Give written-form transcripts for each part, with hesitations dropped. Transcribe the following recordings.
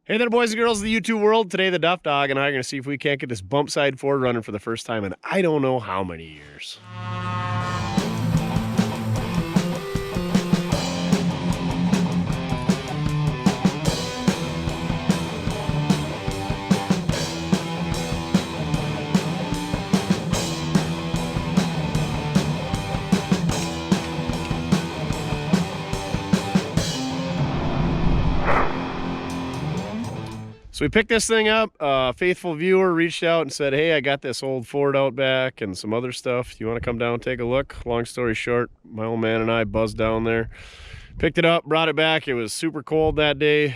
Hey there, boys and girls of the YouTube world. Today, the Duff Dog and I are going to see if we can't get this bump side Ford running for the first time in I don't know how many years. So we picked this thing up. A faithful viewer reached out and said, hey, I got this old Ford Outback and some other stuff. Do you want to come down and take a look? Long story short, my old man and I buzzed down there, picked it up, brought it back. It was super cold that day.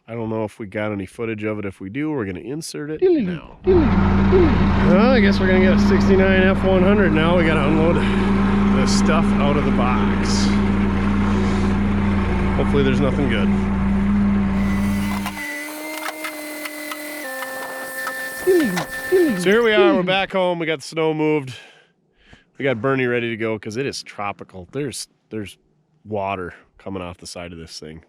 I don't know if we got any footage of it. If we do, we're going to insert it now. Well, I guess we're going to get a 69 F100 now. We got to unload the stuff out of the box. Hopefully there's nothing good. So here we are, we're back home, we got the snow moved. We got Bernie ready to go because it is tropical. There's water coming off the side of this thing.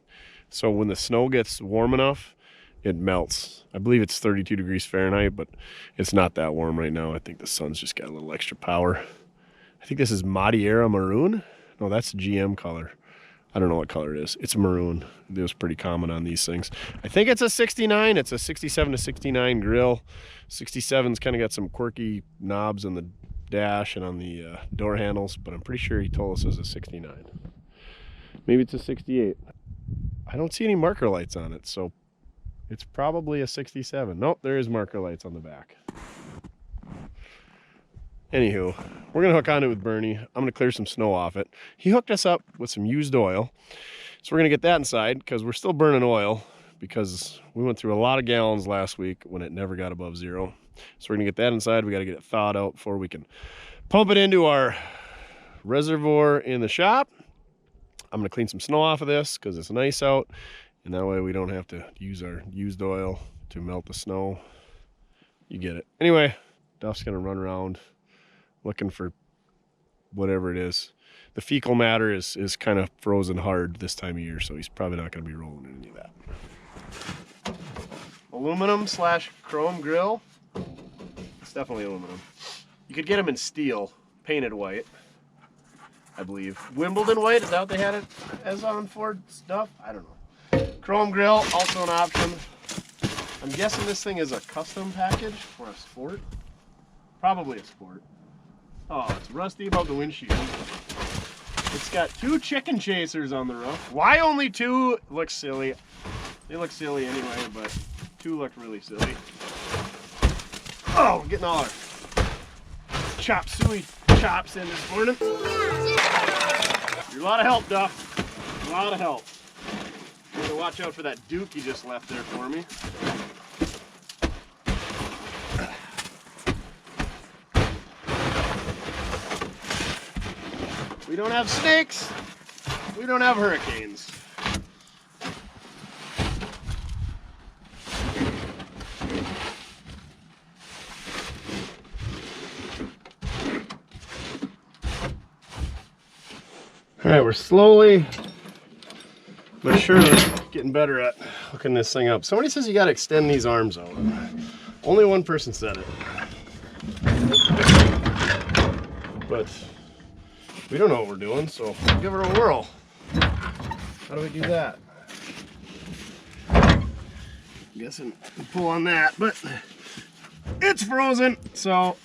So when the snow gets warm enough, it melts. I believe it's 32 degrees Fahrenheit, but it's not that warm right now. I think the sun's just got a little extra power. I think this is Madeira Maroon. No, that's the GM color. I don't know what color it is. It's maroon. It was pretty common on these things. I think it's a 69. It's a 67 to 69 grill. 67's kind of got some quirky knobs on the dash and on the door handles, but I'm pretty sure he told us it was a 69. Maybe it's a 68. I don't see any marker lights on it, so it's probably a 67. Nope, there is marker lights on the back. Anywho, we're going to hook on it with Bernie. I'm going to clear some snow off it. He hooked us up with some used oil. So we're going to get that inside because we're still burning oil because we went through a lot of gallons last week when it never got above zero. So we're going to get that inside. We got to get it thawed out before we can pump it into our reservoir in the shop. I'm going to clean some snow off of this because it's nice out. And that way we don't have to use our used oil to melt the snow. You get it. Anyway, Duff's going to run around looking for whatever it is. The fecal matter is kind of frozen hard this time of year, so he's probably not going to be rolling in any of that. Aluminum / chrome grill. It's definitely aluminum. You could get them in steel, painted white, I believe. Wimbledon white, is that what they had it as on Ford stuff? I don't know. Chrome grill, also an option. I'm guessing this thing is a custom package for a Sport. Probably a Sport. Oh, it's rusty above the windshield. It's got 2 chicken chasers on the roof. Why only 2? Looks silly. They look silly anyway, but 2 look really silly. Oh, we're getting all our chop suey chops in this morning. You're a lot of help, Duff. A lot of help. I'm gonna watch out for that Duke you just left there for me. We don't have snakes. We don't have hurricanes. All right, we're slowly but surely getting better at hooking this thing up. Somebody says you got to extend these arms out. Only one person said it. But we don't know what we're doing, so we'll give her a whirl. How do we do that? I'm guessing we pull on that, but it's frozen, so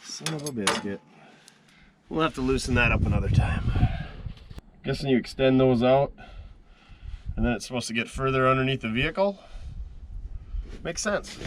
son of a biscuit. We'll have to loosen that up another time. Guessing you extend those out, and then it's supposed to get further underneath the vehicle. Makes sense.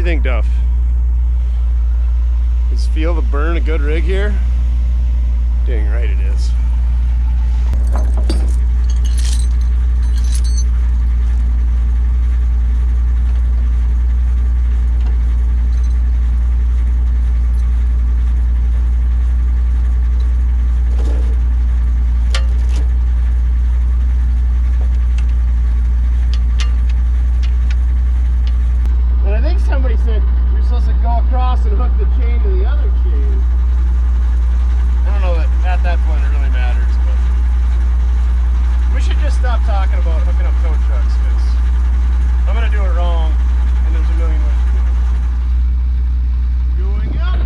think, Duff? Does it feel to burn a good rig here? Dang right it is. Somebody said you're supposed to go across and hook the chain to the other chain. I don't know that at that point it really matters, but we should just stop talking about hooking up tow trucks because I'm gonna do it wrong and there's a million ways to do it. Going up.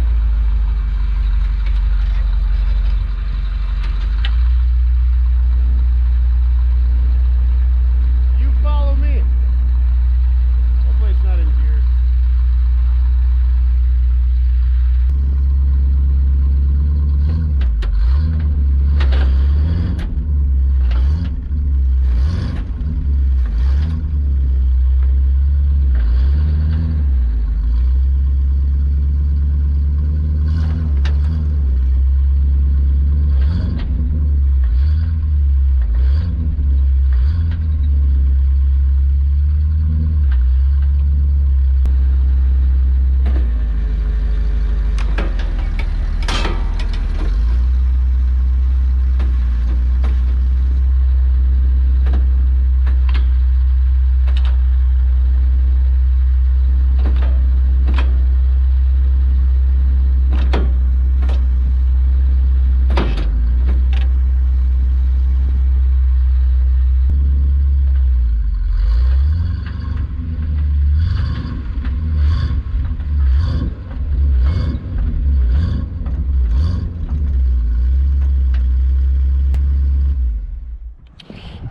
You follow me. Hopefully it's not in gear.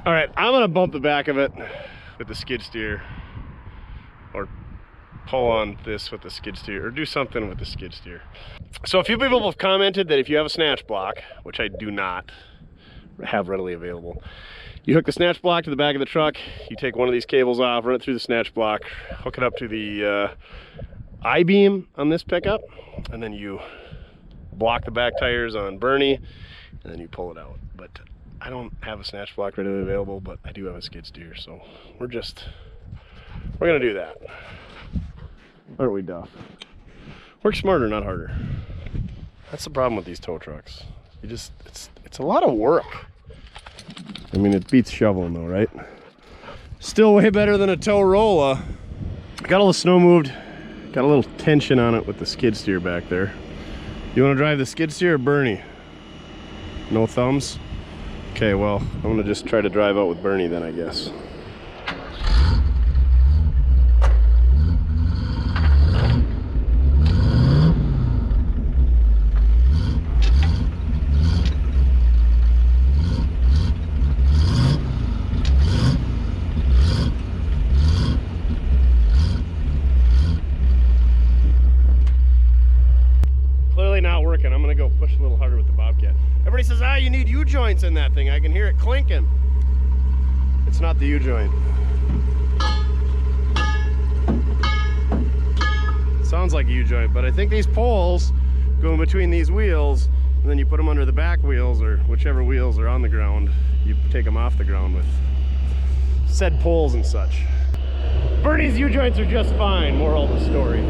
All right, I'm gonna bump the back of it with the skid steer, or pull on this with the skid steer, or do something with the skid steer. So a few people have commented that if you have a snatch block, which I do not have readily available, you hook the snatch block to the back of the truck, you take one of these cables off, run it through the snatch block, hook it up to the I-beam on this pickup, and then you block the back tires on Bernie, and then you pull it out. But I don't have a snatch block readily available, but I do have a skid steer, so we're gonna do that. Aren't we, Duff? Work smarter, not harder. That's the problem with these tow trucks. It's a lot of work. I mean, it beats shoveling though, right? Still way better than a tow rolla. Got all the snow moved. Got a little tension on it with the skid steer back there. You wanna drive the skid steer or Bernie? No thumbs? Okay, well, I'm gonna just try to drive out with Bernie then, I guess. Clearly not working. I'm gonna go push a little harder with the Bobcat. Everybody says, you need U-joints in that thing. I can hear it clinking. It's not the U-joint. Sounds like a U-joint, but I think these poles go in between these wheels, and then you put them under the back wheels, or whichever wheels are on the ground, you take them off the ground with said poles and such. Bernie's U-joints are just fine, moral of the story.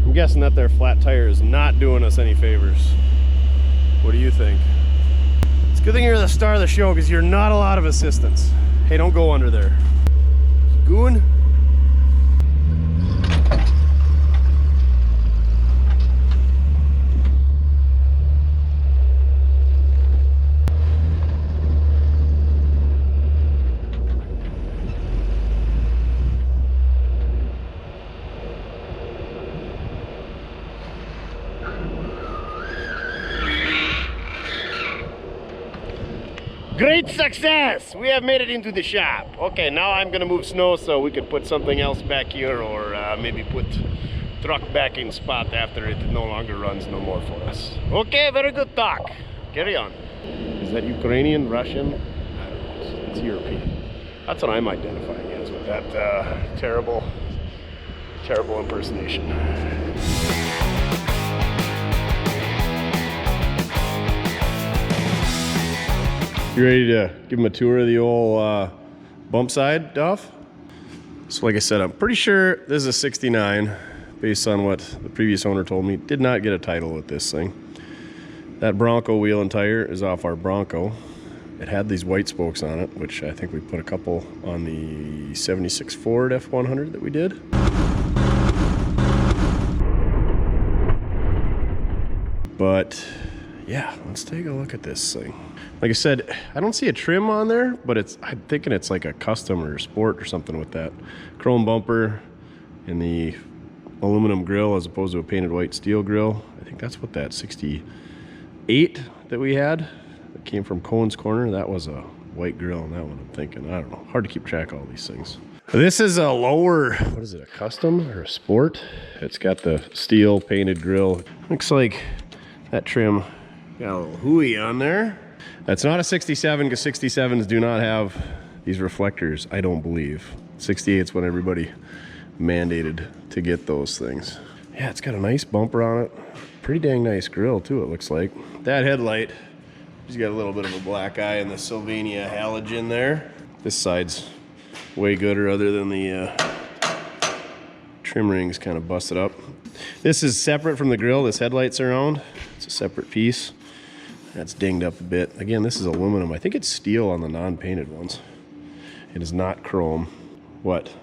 I'm guessing that their flat tire is not doing us any favors. What do you think? It's a good thing you're the star of the show because you're not a lot of assistance. Hey, don't go under there. Goon? Great success! We have made it into the shop. Okay, now I'm gonna move snow so we could put something else back here, or maybe put truck back in spot after it no longer runs no more for us. Okay, very good talk. Carry on. Is that Ukrainian, Russian? I don't know. It's European. That's what I'm identifying as with that terrible impersonation. You ready to give him a tour of the old bump side, Duff? So like I said, I'm pretty sure this is a 69 based on what the previous owner told me. Did not get a title with this thing. That Bronco wheel and tire is off our Bronco. It had these white spokes on it, which I think we put a couple on the 76 Ford F100 that we did. But yeah, let's take a look at this thing. Like I said, I don't see a trim on there, but I'm thinking it's like a custom or sport or something with that chrome bumper and the aluminum grill as opposed to a painted white steel grill. I think that's what that 68 that we had that came from Cohen's Corner, that was a white grill on that one, I'm thinking. I don't know, hard to keep track of all these things. This is a lower, what is it, a custom or a sport? It's got the steel painted grill. Looks like that trim got a little hooey on there. That's not a 67 because 67s do not have these reflectors, I don't believe. 68's when everybody mandated to get those things. Yeah, it's got a nice bumper on it. Pretty dang nice grill too, it looks like. That headlight, she's got a little bit of a black eye and the Sylvania halogen there. This side's way gooder other than the trim rings kind of busted up. This is separate from the grill, this headlight's around. It's a separate piece. That's dinged up a bit. Again, this is aluminum. I think it's steel on the non-painted ones. It is not chrome. What?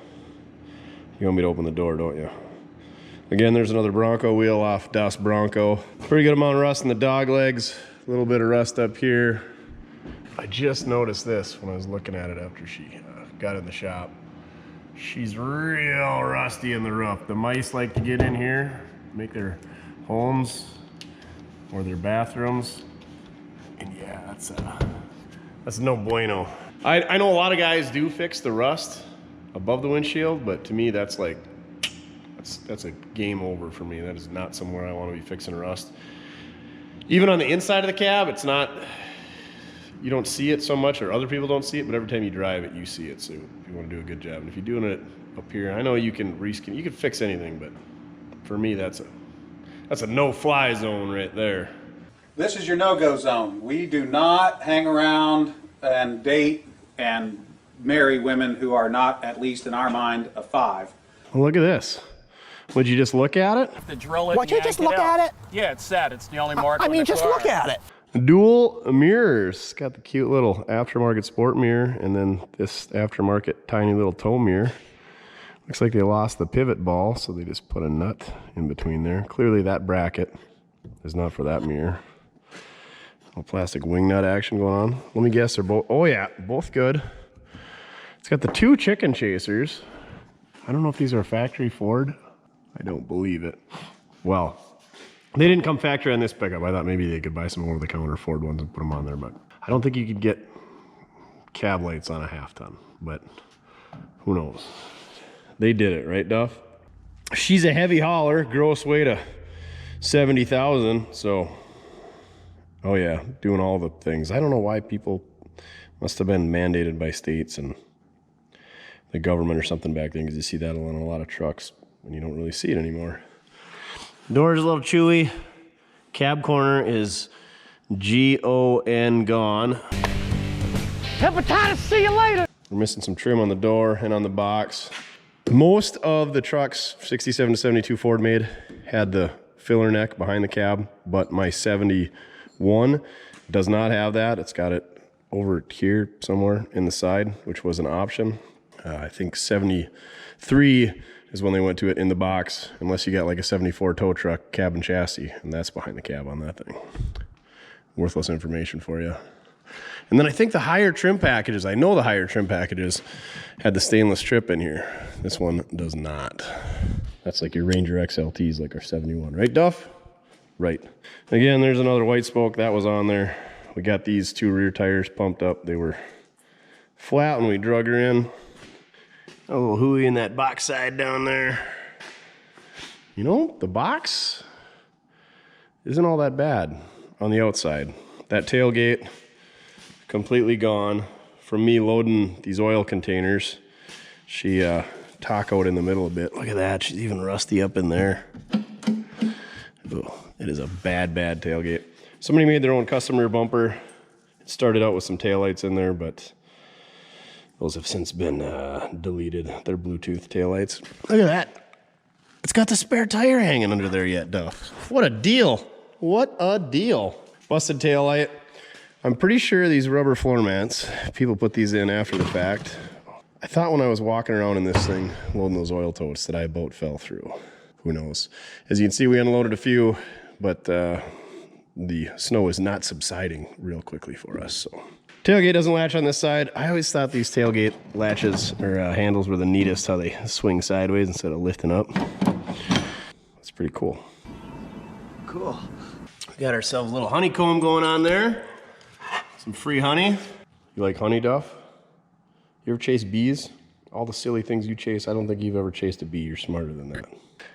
You want me to open the door, don't you? Again, there's another Bronco wheel off Duff's Bronco. Pretty good amount of rust in the dog legs. A little bit of rust up here. I just noticed this when I was looking at it after she got in the shop. She's real rusty in the roof. The mice like to get in here, make their homes or their bathrooms. And yeah, that's no bueno. I know a lot of guys do fix the rust above the windshield, but to me that's like, that's a game over for me. That is not somewhere I want to be fixing rust. Even on the inside of the cab, it's not, you don't see it so much, or other people don't see it, but every time you drive it, you see it. So if you want to do a good job, and if you're doing it up here, I know you can reskin, you can fix anything, but for me, that's a no-fly zone right there. This is your no-go zone. We do not hang around and date and marry women who are not, at least in our mind, a 5. Well, look at this. Would you just look at it? To drill it. What, you just look at it? Yeah, it's set. It's the only mark. I mean, just look at it. Dual mirrors. Got the cute little aftermarket sport mirror and then this aftermarket tiny little tow mirror. Looks like they lost the pivot ball, so they just put a nut in between there. Clearly that bracket is not for that mirror. Little plastic wing nut action going on. Let me guess, they're both, oh yeah, both good. It's got the 2 chicken chasers. I don't know if these are factory Ford. I don't believe it. Well, they didn't come factory on this pickup. I thought maybe they could buy some over-the-counter Ford ones and put them on there, but I don't think you could get cab lights on a half-ton, but who knows. They did it, right, Duff? She's a heavy hauler, gross weight of 70,000, so oh yeah, doing all the things. I don't know why people must have been mandated by states and the government or something back then, because you see that on a lot of trucks and you don't really see it anymore. Door's a little chewy. Cab corner is G-O-N gone. Hepatitis, see you later. We're missing some trim on the door and on the box. Most of the trucks, 67 to 72 Ford made, had the filler neck behind the cab, but my 71 does not have that. It's got it over here somewhere in the side, which was an option. I think 73 is when they went to it in the box, unless you got like a 74 tow truck cab and chassis, and that's behind the cab on that thing. Worthless information for you. And then I think the higher trim packages, I know the higher trim packages had the stainless strip in here. This one does not. That's like your Ranger XLTs, like our 71, right, Duff? Right. Again, there's another white spoke that was on there. We got these 2 rear tires pumped up. They were flat when we drug her in. A little hooey in that box side down there. You know, the box isn't all that bad on the outside. That tailgate, completely gone from me loading these oil containers. She tacoed in the middle a bit. Look at that, she's even rusty up in there. Oh, it is a bad tailgate. Somebody made their own custom rear bumper. It started out with some taillights in there, but those have since been deleted. They're Bluetooth taillights. Look at that. It's got the spare tire hanging under there yet, Duff. What a deal. What a deal. Busted taillight. I'm pretty sure these rubber floor mats, people put these in after the fact. I thought when I was walking around in this thing, loading those oil totes, that I about fell through. Who knows? As you can see, we unloaded a few, but the snow is not subsiding real quickly for us, so. Tailgate doesn't latch on this side. I always thought these tailgate latches or handles were the neatest, how they swing sideways instead of lifting up. That's pretty cool. Cool. We got ourselves a little honeycomb going on there. Some free honey. You like honey, Duff? You ever chase bees? All the silly things you chase, I don't think you've ever chased a bee. You're smarter than that.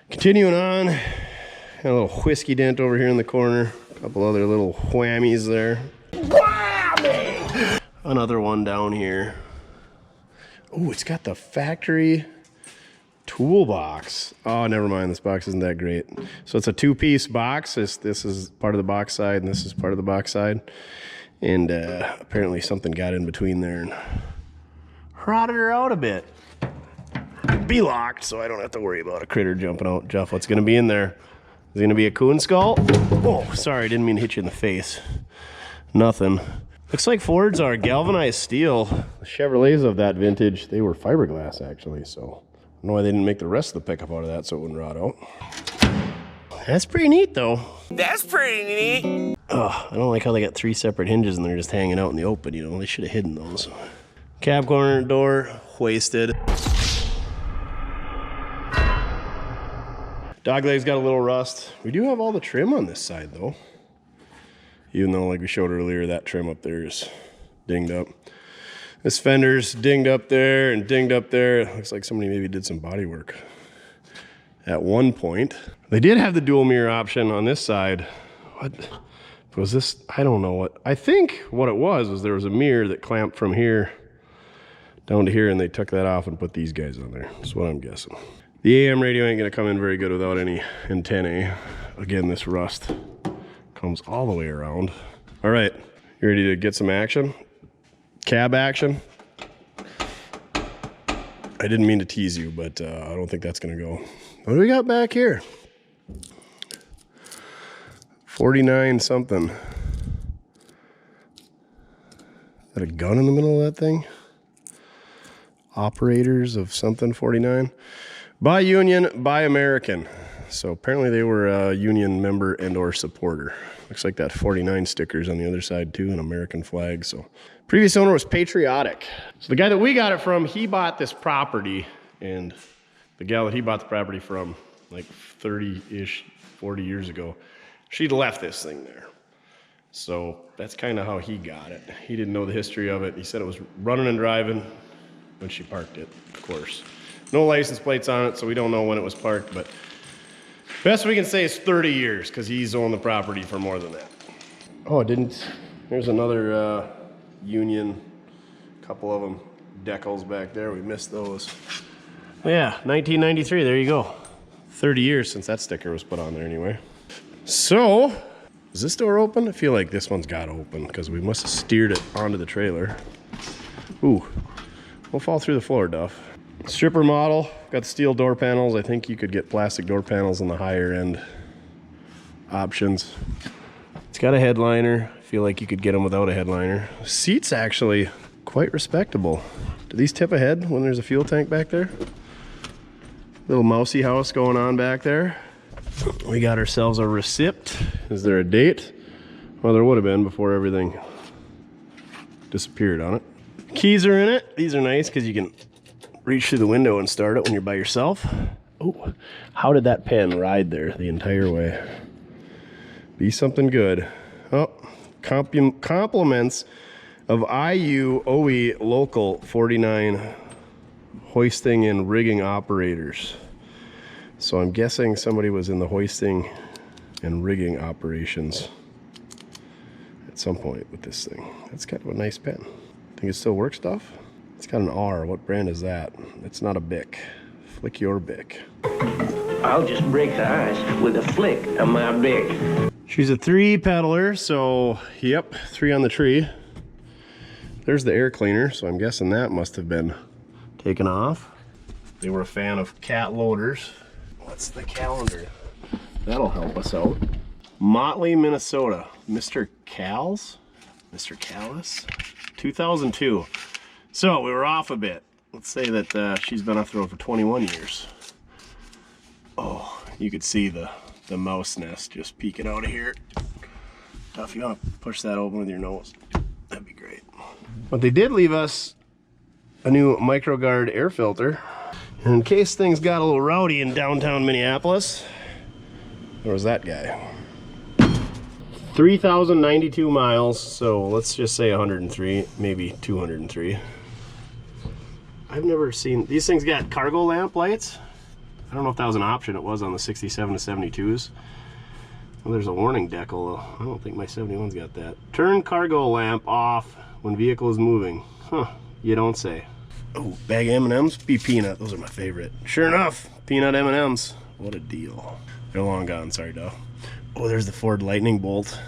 Continuing on, got a little whiskey dent over here in the corner. A couple other little whammies there. Another one down here. Oh, it's got the factory toolbox. Oh, never mind. This box isn't that great. So it's a two-piece box. This is part of the box side, and this is part of the box side. And apparently something got in between there and rotted her out a bit. Be locked, so I don't have to worry about a critter jumping out. Jeff, what's going to be in there? Is it going to be a coon skull? Oh, sorry. Didn't mean to hit you in the face. Nothing. Looks like Fords are galvanized steel. The Chevrolets of that vintage, they were fiberglass actually, so I don't know why they didn't make the rest of the pickup out of that so it wouldn't rot out. That's pretty neat though. That's pretty neat. Oh, I don't like how they got 3 separate hinges and they're just hanging out in the open, you know, they should have hidden those. Cab corner door, wasted. Dogleg's got a little rust. We do have all the trim on this side though. Even though, like we showed earlier, that trim up there is dinged up. This fender's dinged up there and dinged up there. It looks like somebody maybe did some body work at one point. They did have the dual mirror option on this side. What was this? I don't know what. I think what it was there was a mirror that clamped from here down to here, and they took that off and put these guys on there. That's what I'm guessing. The AM radio ain't gonna come in very good without any antennae. Again, this rust comes all the way around. All right, you ready to get some action? Cab action? I didn't mean to tease you, but I don't think that's gonna go. What do we got back here? 49 something. Is that a gun in the middle of that thing? Operators of something 49. Buy Union, buy American. So apparently they were a union member and or supporter. Looks like that 49 sticker's on the other side too, an American flag. So previous owner was patriotic. So the guy that we got it from, he bought this property, and the gal that he bought the property from like 30-ish, 40 years ago, she'd left this thing there. So that's kind of how he got it. He didn't know the history of it. He said it was running and driving when she parked it, of course. No license plates on it, so we don't know when it was parked, but best we can say is 30 years, because he's owned the property for more than that. Oh, it didn't. There's another Union, couple of them, decals back there. We missed those. Yeah, 1993, there you go. 30 years since that sticker was put on there anyway. So, is this door open? I feel like this one's got to open, because we must have steered it onto the trailer. Ooh, we'll fall through the floor, Duff. Stripper model, got the steel door panels. I think you could get plastic door panels on the higher end options. It's got a headliner. I feel like you could get them without a headliner. Seats actually quite respectable. Do these tip ahead when there's a fuel tank back there? Little mousy house going on back there. We got ourselves a receipt. Is there a date? Well, there would have been before everything disappeared on it. Keys are in it. These are nice because you can reach through the window and start it when you're by yourself. Oh, how did that pen ride there the entire way? Be something good. Oh, compliments of IU OE Local 49 hoisting and rigging operators. So I'm guessing somebody was in the hoisting and rigging operations at some point with this thing. That's kind of a nice pen. Think it still works, Duff? It's got an R. What brand is that? It's not a Bic. Flick your Bic. I'll just break the ice with a flick of my Bic. She's a 3-pedaler, so yep, 3 on the tree. There's the air cleaner, so I'm guessing that must have been taken off. They were a fan of cat loaders. What's the calendar? That'll help us out. Motley, Minnesota. Mr. Cal's? Mr. Callis? 2002. So we were off a bit. Let's say that she's been off the road for 21 years. Oh, you could see the mouse nest just peeking out of here. Duff, you want to push that open with your nose? That'd be great. But they did leave us a new MicroGuard air filter. And in case things got a little rowdy in downtown Minneapolis, there was that guy. 3,092 miles, so let's just say 103, maybe 203. I've never seen, these things got cargo lamp lights. I don't know if that was an option. It was on the 67 to 72s. Well, there's a warning decal though. I don't think my 71's got that. Turn cargo lamp off when vehicle is moving. Huh, you don't say. Oh, bag of M&Ms, be peanut. Those are my favorite. Sure enough, peanut M&Ms. What a deal. They're long gone, sorry, Duff. Oh, there's the Ford Lightning bolt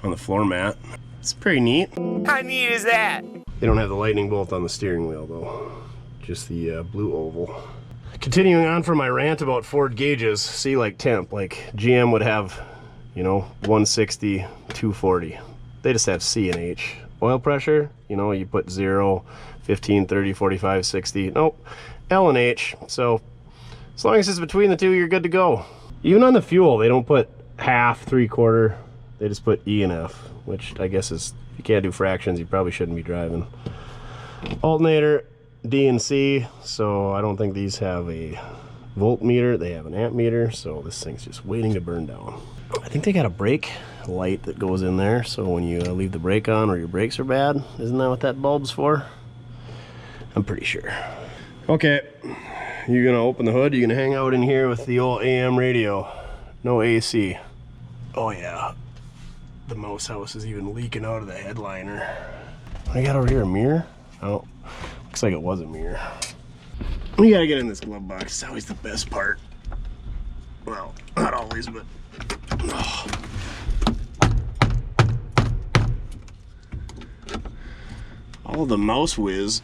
on the floor mat. It's pretty neat. How neat is that? They don't have the lightning bolt on the steering wheel though. Just the blue oval. Continuing on from my rant about Ford gauges, see like temp, like GM would have, you know, 160, 240. They just have C and H. Oil pressure, you know, you put 0, 15, 30, 45, 60. Nope, L and H. So as long as it's between the two, you're good to go. Even on the fuel, they don't put half, 3/4. They just put E and F, which I guess is, if you can't do fractions, you probably shouldn't be driving. Alternator, D and C, so I don't think these have a voltmeter. They have an amp meter, so this thing's just waiting to burn down. I think they got a brake light that goes in there, so when you leave the brake on or your brakes are bad, isn't that what that bulb's for? I'm pretty sure. Okay, you're gonna open the hood, you're gonna hang out in here with the old AM radio. No AC. Oh yeah, the mouse house is even leaking out of the headliner. What do you got over here, a mirror? Oh, looks like it was a mirror. We gotta get in this glove box, it's always the best part. Well, not always, but oh. All the mouse whiz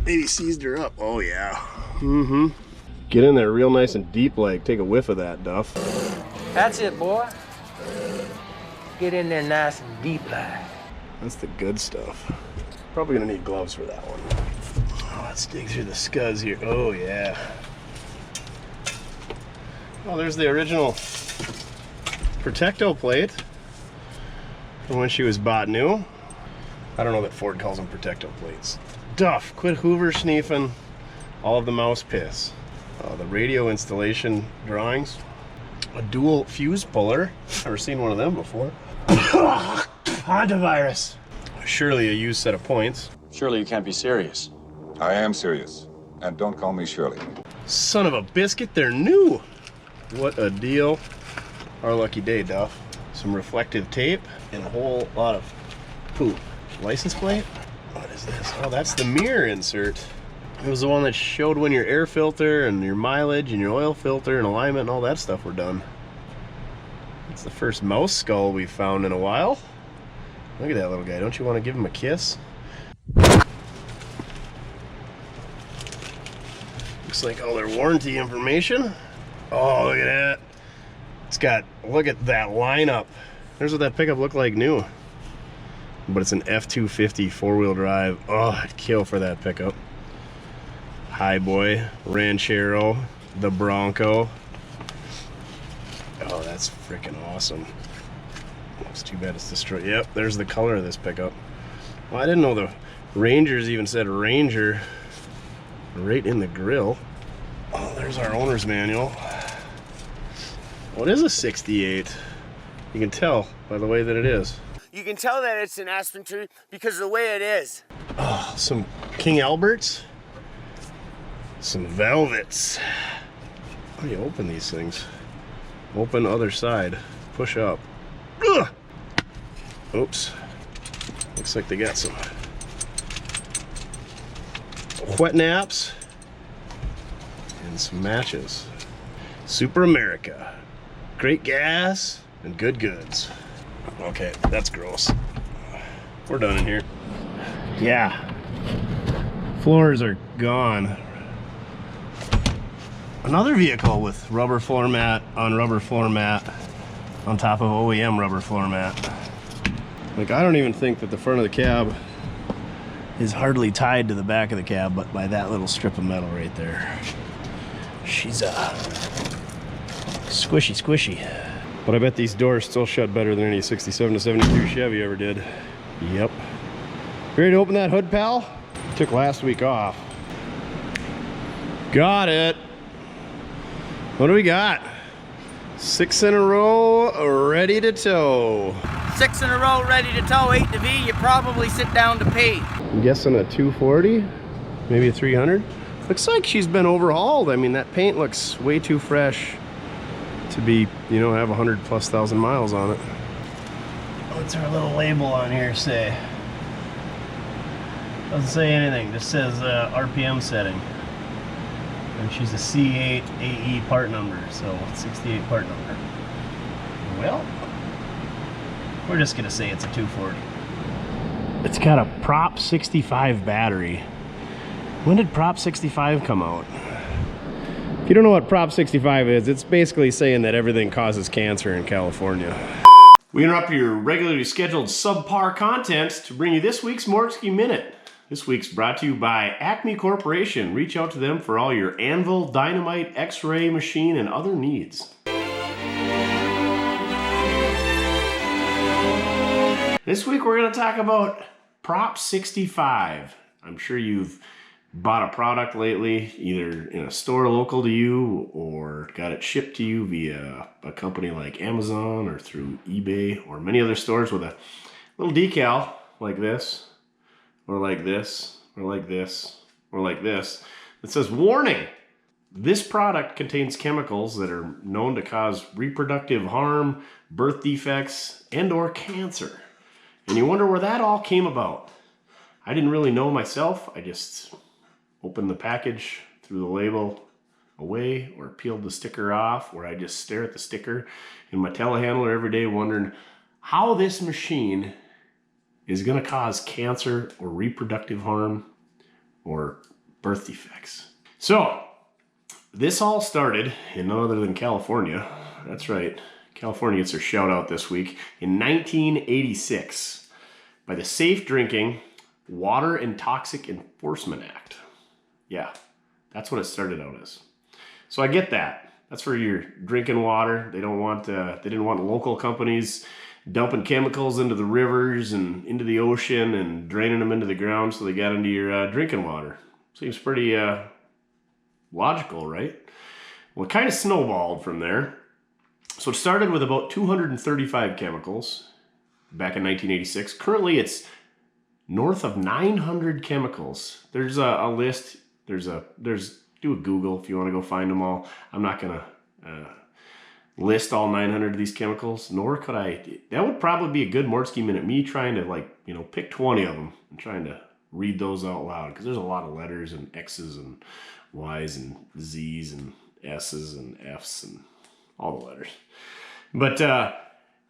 maybe seized her up. Oh yeah. Mm-hmm. Get in there real nice and deep like. Take a whiff of that, Duff. That's it, boy. Get in there nice and deep like. That's the good stuff. Probably gonna need gloves for that one. Oh, let's dig through the scuds here. Oh yeah. Oh, there's the original Protecto plate from when she was bought new. I don't know that Ford calls them Protecto plates. Duff, quit Hoover sneefing all of the mouse piss. The radio installation drawings. A dual fuse puller. Never seen one of them before. Honda virus. Surely a used set of points. Surely you can't be serious. I am serious. And don't call me Shirley. Son of a biscuit, they're new. What a deal. Our lucky day, Duff. Some reflective tape and a whole lot of poop. License plate? What is this? Oh, that's the mirror insert. It was the one that showed when your air filter and your mileage and your oil filter and alignment and all that stuff were done. It's the first mouse skull we've found in a while. Look at that little guy. Don't you want to give him a kiss? Looks like all their warranty information. Oh, look at that. It's got, look at that lineup. There's what that pickup looked like new. But it's an F250 four-wheel drive. Oh, I'd kill for that pickup. Highboy, Ranchero, the Bronco. Oh, that's freaking awesome. It's too bad it's destroyed. Yep, there's the color of this pickup. Well, I didn't know the Rangers even said Ranger right in the grill. Oh, there's our owner's manual. What is a 68? You can tell by the way that it is. You can tell that it's an aspen tree because of the way it is. Oh, some King Alberts. Some velvets. How do you open these things? Open other side. Push up. Ugh! Oops. Looks like they got some wet naps, and some matches. Super America. Great gas and good goods. Okay, that's gross. We're done in here. Yeah. Floors are gone. Another vehicle with rubber floor mat on rubber floor mat on top of OEM rubber floor mat. Like, I don't even think that the front of the cab is hardly tied to the back of the cab, but by that little strip of metal right there. She's squishy, squishy. But I bet these doors still shut better than any 67 to 72 Chevy ever did. Yep. Ready to open that hood, pal? Took last week off. Got it. What do we got? 6 in a row, ready to tow. 6 in a row, ready to tow, 8 to V, you probably sit down to pay. I'm guessing a 240, maybe a 300. Looks like she's been overhauled. I mean, that paint looks way too fresh to be, you know, have 100,000+ miles on it. What's our little label on here say? Doesn't say anything, just says RPM setting. And she's a C8 AE part number, so 68 part number. Well, we're just gonna say it's a 240. It's got a Prop 65 battery. When did Prop 65 come out? If you don't know what Prop 65 is, it's basically saying that everything causes cancer in California. We interrupt your regularly scheduled subpar content to bring you this week's Mortske Minute. This week's brought to you by Acme Corporation. Reach out to them for all your anvil, dynamite, x-ray machine, and other needs. This week we're going to talk about Prop 65. I'm sure you've bought a product lately, either in a store local to you or got it shipped to you via a company like Amazon or through eBay or many other stores with a little decal like this, or like this, or like this, or like this, that says, warning, this product contains chemicals that are known to cause reproductive harm, birth defects, and or cancer. And you wonder where that all came about. I didn't really know myself. I just opened the package, threw the label away, or peeled the sticker off, or I just stare at the sticker in my telehandler every day wondering how this machine is going to cause cancer or reproductive harm or birth defects. So this all started in none other than California. That's right. California gets their shout out this week in 1986 by the Safe Drinking Water and Toxic Enforcement Act. Yeah, that's what it started out as. So I get that. That's for your drinking water. They didn't want local companies dumping chemicals into the rivers and into the ocean and draining them into the ground, so they got into your drinking water. Seems pretty logical, right? Well, it kind of snowballed from there. So it started with about 235 chemicals back in 1986. Currently, it's north of 900 chemicals. There's a list. Do a Google if you want to go find them all. I'm not gonna list all 900 of these chemicals, nor could I. That would probably be a good Mortske Minute, me trying to pick 20 of them and trying to read those out loud, because there's a lot of letters and X's and Y's and Z's and S's and F's and all the letters. But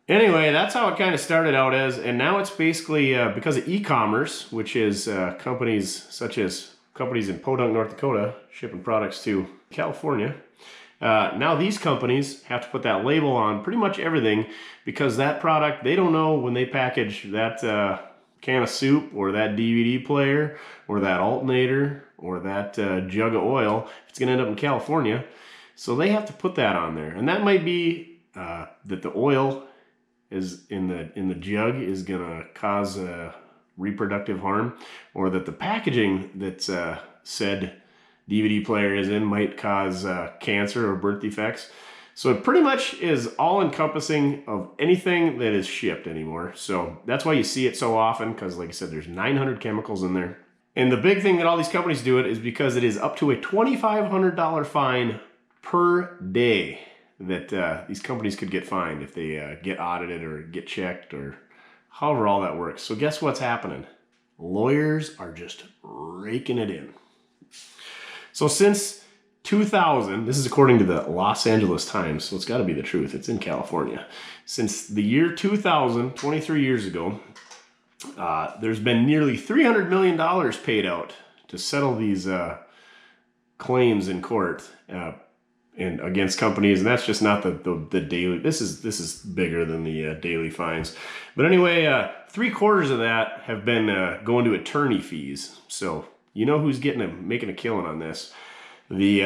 anyway, that's how it kind of started out as, and now it's basically because of e-commerce, which is companies such as companies in Podunk, North Dakota, shipping products to California. Now these companies have to put that label on pretty much everything, because that product, they don't know when they package that can of soup or that DVD player or that alternator or that jug of oil, it's going to end up in California. So they have to put that on there. And that might be that the oil is in the jug is going to cause reproductive harm, or that the packaging that's said DVD player is in might cause cancer or birth defects. So it pretty much is all encompassing of anything that is shipped anymore. So that's why you see it so often, because like I said, there's 900 chemicals in there. And the big thing that all these companies do it is because it is up to a $2,500 fine per day that these companies could get fined if they get audited or get checked or however all that works. So guess what's happening? Lawyers are just raking it in. So since 2000, this is according to the Los Angeles Times, so it's got to be the truth. It's in California. Since the year 2000, 23 years ago, there's been nearly $300 million paid out to settle these claims in court and against companies, and that's just not the daily. This is bigger than the daily fines. But anyway, 3/4 of that have been going to attorney fees. So you know who's making a killing on this? The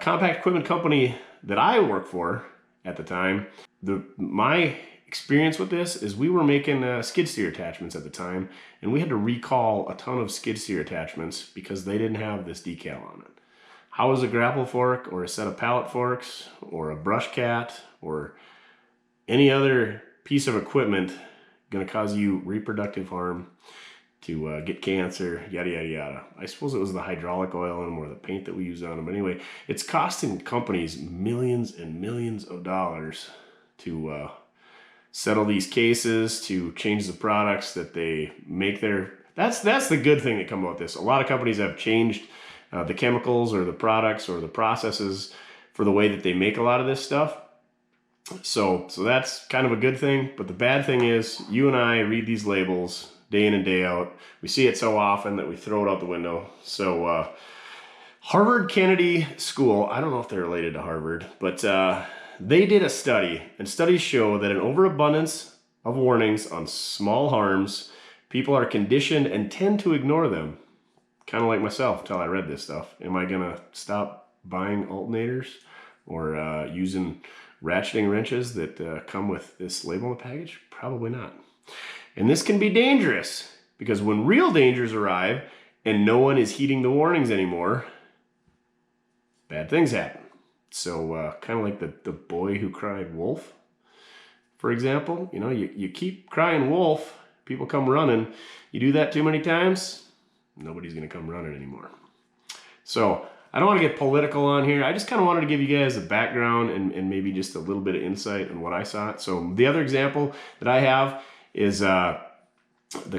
compact equipment company that I worked for at the time. My experience with this is we were making skid steer attachments at the time, and we had to recall a ton of skid steer attachments because they didn't have this decal on it. How is a grapple fork or a set of pallet forks or a brush cat or any other piece of equipment going to cause you reproductive harm, to get cancer, yada, yada, yada? I suppose it was the hydraulic oil in them or the paint that we use on them. But anyway, it's costing companies millions and millions of dollars to settle these cases, to change the products that they make there. That's the good thing that come about this. A lot of companies have changed the chemicals or the products or the processes for the way that they make a lot of this stuff. So that's kind of a good thing. But the bad thing is you and I read these labels day in and day out. We see it so often that we throw it out the window. So Harvard Kennedy School, I don't know if they're related to Harvard, but they did a study, and studies show that an overabundance of warnings on small harms, people are conditioned and tend to ignore them. Kind of like myself until I read this stuff. Am I going to stop buying alternators or using ratcheting wrenches that come with this label on the package? Probably not. And this can be dangerous because when real dangers arrive and no one is heeding the warnings anymore, bad things happen. So kind of like the boy who cried wolf, for example. You know, you keep crying wolf, people come running. You do that too many times, nobody's going to come running anymore. So I don't want to get political on here. I just kind of wanted to give you guys a background and maybe just a little bit of insight on what I saw. So the other example that I have is the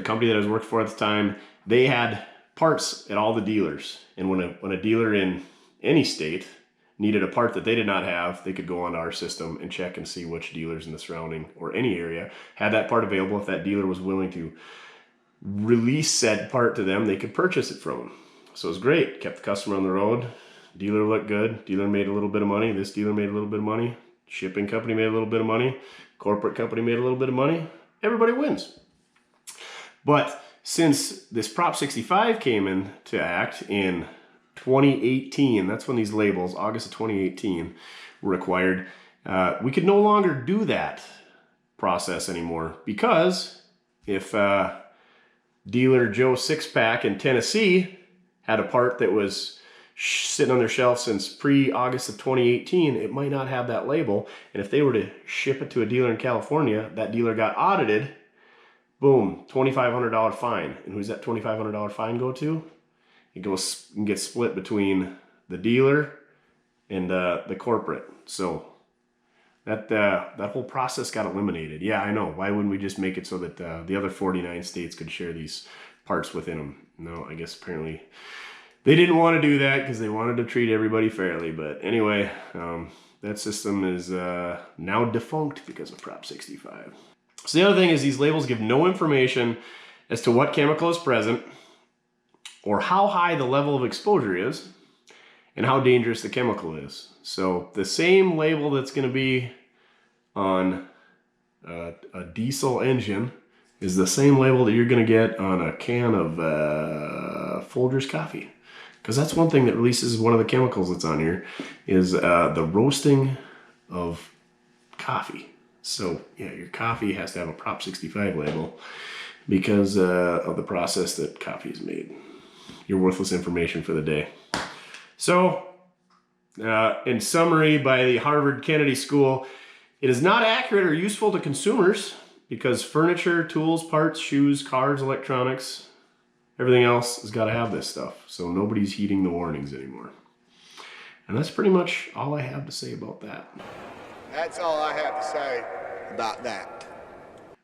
company that I was working for at the time. They had parts at all the dealers. And when a dealer in any state needed a part that they did not have, they could go onto our system and check and see which dealers in the surrounding or any area had that part available. If that dealer was willing to release said part to them, they could purchase it from them. So it was great. Kept the customer on the road. Dealer looked good. Dealer made a little bit of money. This dealer made a little bit of money. Shipping company made a little bit of money. Corporate company made a little bit of money. Everybody wins. But since this Prop 65 came into act in 2018, that's when these labels, August of 2018, were required. We could no longer do that process anymore because if dealer Joe Sixpack in Tennessee had a part that was sitting on their shelf since pre-August of 2018, it might not have that label. And if they were to ship it to a dealer in California, that dealer got audited, boom, $2,500 fine. And who's that $2,500 fine go to? It goes and gets split between the dealer and the corporate. So that whole process got eliminated. Yeah, I know. Why wouldn't we just make it so that the other 49 states could share these parts within them? No, I guess apparently they didn't want to do that because they wanted to treat everybody fairly. But anyway, that system is now defunct because of Prop 65. So the other thing is these labels give no information as to what chemical is present or how high the level of exposure is and how dangerous the chemical is. So the same label that's going to be on a diesel engine is the same label that you're going to get on a can of Folgers coffee. Because that's one thing that releases one of the chemicals that's on here is the roasting of coffee. So yeah, your coffee has to have a Prop 65 label because of the process that coffee is made. Your worthless information for the day. So in summary, by the Harvard Kennedy School, it is not accurate or useful to consumers because furniture, tools, parts, shoes, cars, electronics, everything else has got to have this stuff. So nobody's heeding the warnings anymore. And that's pretty much all I have to say about that. That's all I have to say about that.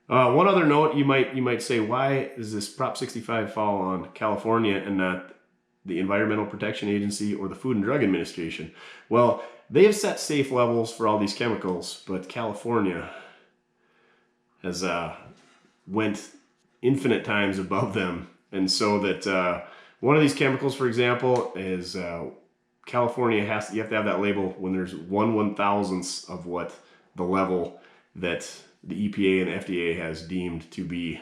One other note, you might say, why does this Prop 65 fall on California and not the Environmental Protection Agency or the Food and Drug Administration. Well, they have set safe levels for all these chemicals, but California has went infinite times above them. And so that one of these chemicals, for example, is California you have to have that label when there's 1/1000th of what the level that the EPA and FDA has deemed to be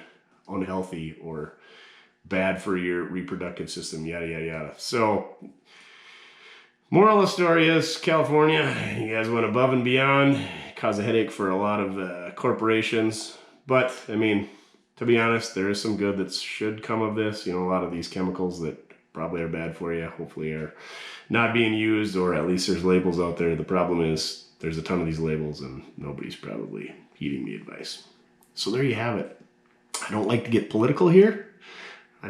unhealthy or bad for your reproductive system, yada, yada, yada. So, moral of the story is, California, you guys went above and beyond, caused a headache for a lot of corporations. But, I mean, to be honest, there is some good that should come of this. You know, a lot of these chemicals that probably are bad for you, hopefully are not being used, or at least there's labels out there. The problem is there's a ton of these labels and nobody's probably heeding the advice. So there you have it. I don't like to get political here. I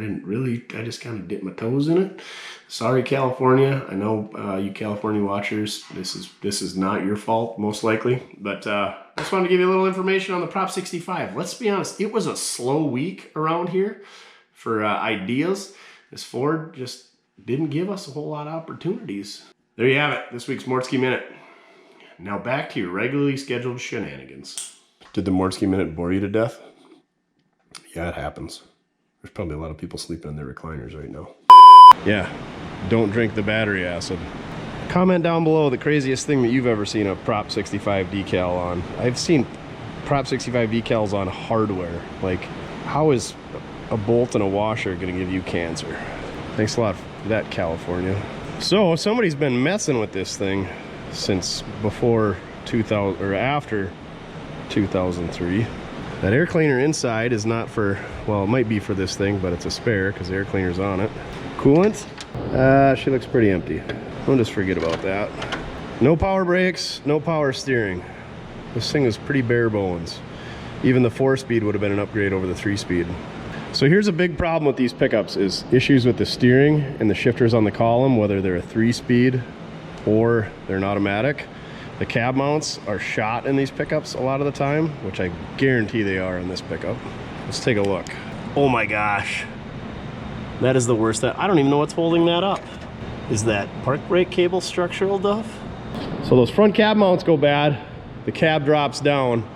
just kind of dipped my toes in it. Sorry, California. I know you California watchers, this is not your fault, most likely. But I just wanted to give you a little information on the Prop 65. Let's be honest, it was a slow week around here for ideas. This Ford just didn't give us a whole lot of opportunities. There you have it, this week's Mortske Minute. Now back to your regularly scheduled shenanigans. Did the Mortske Minute bore you to death? Yeah, it happens. There's probably a lot of people sleeping in their recliners right now. Yeah, don't drink the battery acid. Comment down below the craziest thing that you've ever seen a Prop 65 decal on. I've seen Prop 65 decals on hardware. Like, how is a bolt and a washer gonna give you cancer? Thanks a lot for that, California. So somebody's been messing with this thing since before 2000 or after 2003. That air cleaner inside is not for, well, it might be for this thing, but it's a spare because the air cleaner's on it. Coolant, she looks pretty empty. I'll just forget about that. No power brakes, no power steering. This thing is pretty bare bones. Even the 4-speed would have been an upgrade over the 3-speed. So here's a big problem with these pickups is issues with the steering and the shifters on the column, whether they're a 3-speed or they're an automatic. The cab mounts are shot in these pickups a lot of the time, which I guarantee they are in this pickup. Let's take a look. Oh my gosh. That is the worst. I don't even know what's holding that up. Is that park brake cable structural, Duff? So those front cab mounts go bad. The cab drops down,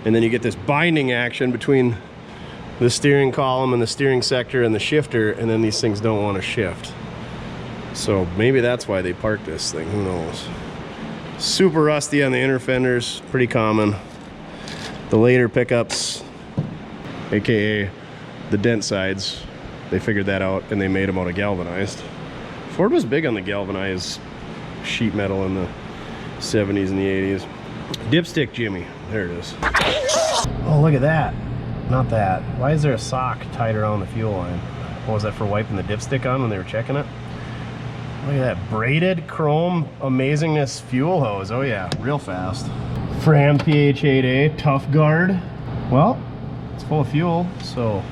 and then you get this binding action between the steering column and the steering sector and the shifter, and then these things don't want to shift. So maybe that's why they parked this thing, who knows. Super rusty on the inner fenders, pretty common. The later pickups, aka the dent sides, they figured that out and they made them out of galvanized. Ford was big on the galvanized sheet metal in the 70s and the 80s. Dipstick Jimmy, there it is. Oh, look at that. Not that. Why is there a sock tied around the fuel line? What was that, for wiping the dipstick on when they were checking it? Look at that braided chrome amazingness fuel hose. Oh yeah, real fast. Fram PH8A tough guard. Well, it's full of fuel, so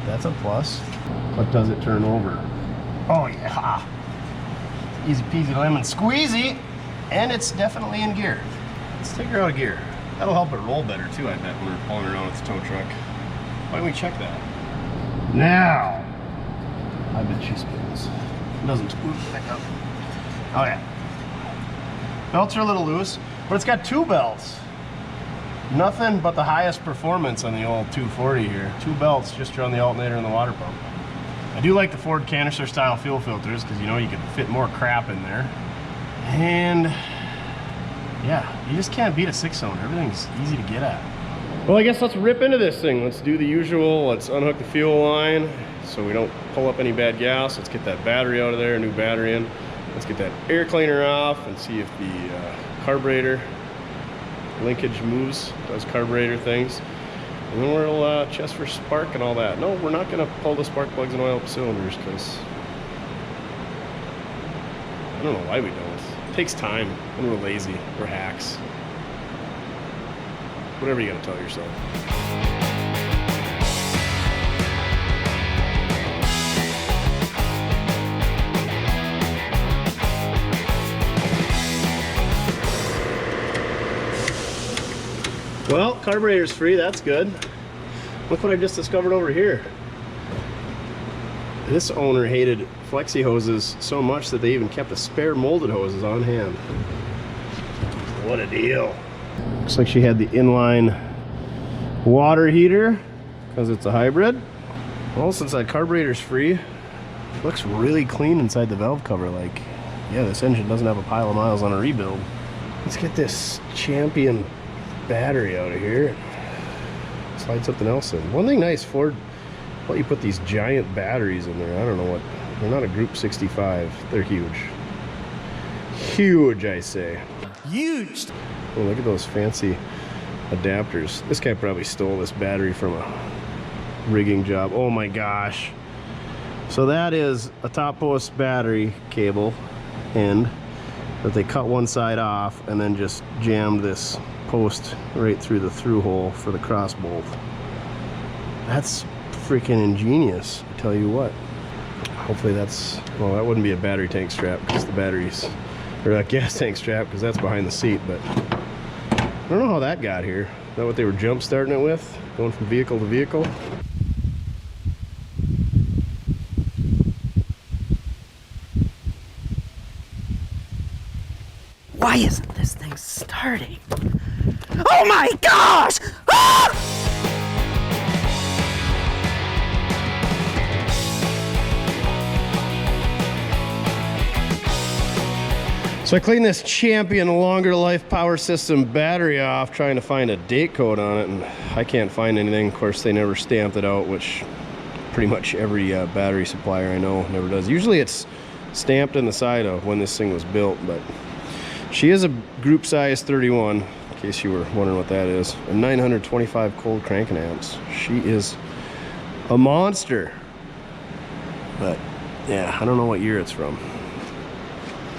that's a plus. But does it turn over? Oh yeah. Easy peasy lemon squeezy. And it's definitely in gear. Let's take her out of gear. That'll help it roll better too, I bet, when we're pulling her around with the tow truck. Why don't we check that? Now, I bet she spins. It doesn't squeeze back up. Oh yeah. Belts are a little loose, but it's got 2 belts. Nothing but the highest performance on the old 240 here. 2 belts just on the alternator and the water pump. I do like the Ford canister style fuel filters because, you know, you can fit more crap in there. And yeah, you just can't beat a 6-cylinder. Everything's easy to get at. Well, I guess let's rip into this thing. Let's do the usual. Let's unhook the fuel line so we don't pull up any bad gas. Let's get that battery out of there, a new battery in. Let's get that air cleaner off and see if the carburetor linkage moves, does carburetor things. And then we'll test for spark and all that. No, we're not gonna pull the spark plugs and oil up cylinders because I don't know why we don't. It takes time and we're lazy, we're hacks. Whatever you gotta tell yourself. Well, carburetor's free, that's good. Look what I just discovered over here. This owner hated flexi hoses so much that they even kept the spare molded hoses on hand. What a deal. Looks like she had the inline water heater because it's a hybrid. Well, since that carburetor's free, it looks really clean inside the valve cover. Like, yeah, this engine doesn't have a pile of miles on a rebuild. Let's get this Champion battery out of here. Slide something else in. One thing nice, Ford let you put these giant batteries in there. I don't know what, they're not a Group 65. They're huge. Huge, I say. Huge! Oh, look at those fancy adapters. This guy probably stole this battery from a rigging job. Oh my gosh. So that is a top post battery cable end that they cut one side off and then just jammed this post right through the through hole for the cross bolt. That's freaking ingenious, I tell you what. Hopefully that's, well, that wouldn't be a battery tank strap because the batteries, or a gas tank strap because that's behind the seat, but I don't know how that got here. Is that what they were jump starting it with? Going from vehicle to vehicle? Why isn't this thing starting? Oh my gosh! Ah! So I cleaned this Champion longer life power system battery off trying to find a date code on it, and I can't find anything. Of course, they never stamped it out, which pretty much every battery supplier I know never does. Usually it's stamped in the side of when this thing was built, but she is a group size 31, in case you were wondering what that is, and 925 cold cranking amps. She is a monster. But yeah, I don't know what year it's from.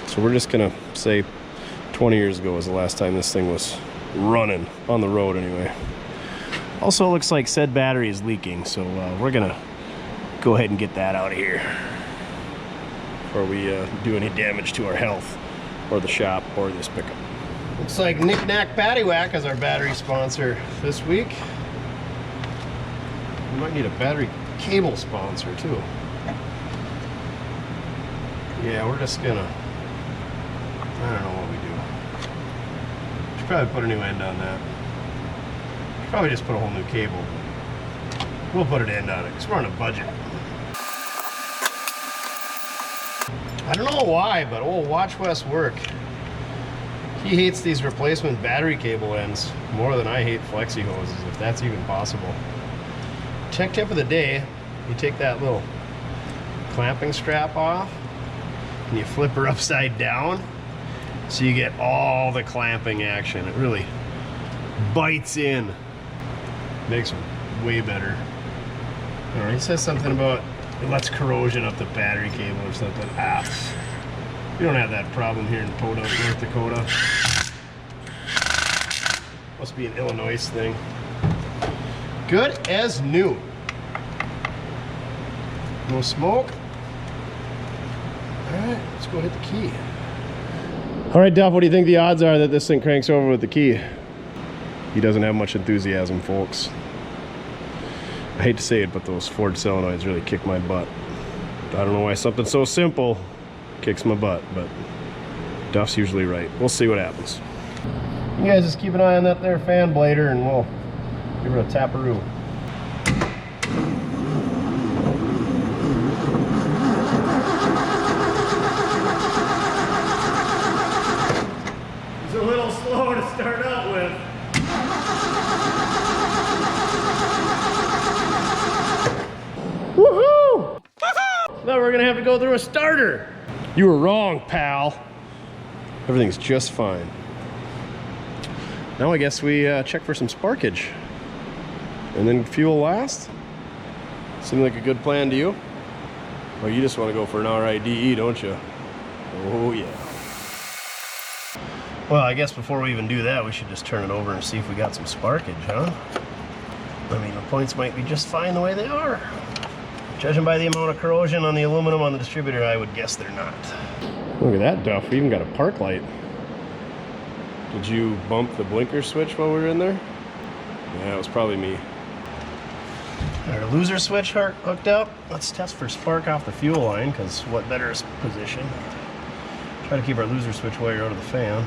So we're just gonna say 20 years ago was the last time this thing was running on the road anyway. Also, it looks like said battery is leaking, so we're gonna go ahead and get that out of here before we do any damage to our health or the shop or this pickup. Looks like Knick Knack Paddywhack is our battery sponsor this week. We might need a battery cable sponsor too. Yeah, we're just gonna, I don't know what we do. Should probably put a new end on that. Should probably just put a whole new cable. We'll put an end on it because we're on a budget. I don't know why, but old Watch West Work, he hates these replacement battery cable ends more than I hate flexi hoses, if that's even possible. Tech tip of the day, you take that little clamping strap off and you flip her upside down so you get all the clamping action. It really bites in. Makes them way better. All right, he says something about it lets corrosion up the battery cable or something. Ah, we don't have that problem here in Podunk, North Dakota. Must be an Illinois thing. Good as new. No smoke. All right, let's go hit the key. All right, Duff, what do you think the odds are that this thing cranks over with the key? He doesn't have much enthusiasm, folks. I hate to say it, but those Ford solenoids really kick my butt. I don't know why something so simple kicks my butt, but Duff's usually right. We'll see what happens. You guys just keep an eye on that there fan blader and we'll give her a taparoo. It's a little slow to start out with. Woohoo! Now we're gonna have to go through a starter. You were wrong, pal. Everything's just fine. Now I guess we check for some sparkage. And then fuel last? Seemed like a good plan to you? Or you just want to go for an RIDE, don't you? Oh yeah. Well, I guess before we even do that, we should just turn it over and see if we got some sparkage, huh? I mean, the points might be just fine the way they are. Judging by the amount of corrosion on the aluminum on the distributor, I would guess they're not. Look at that, Duff. We even got a park light. Did you bump the blinker switch while we were in there? Yeah, it was probably me. Got our loser switch hooked up. Let's test for spark off the fuel line, because what better position? Try to keep our loser switch wire out of the fan.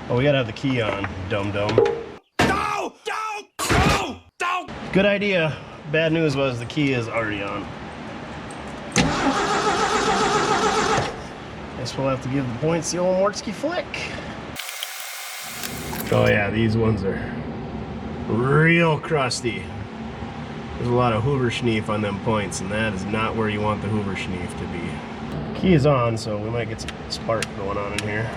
Oh, we gotta have the key on, dum-dum. No! Good idea. Bad news was the key is already on. Guess we'll have to give the points the old Mortske flick. Oh yeah, these ones are real crusty. There's a lot of Hoover schneef on them points, and that is not where you want the Hoover schneef to be. Key is on, so we might get some spark going on in here.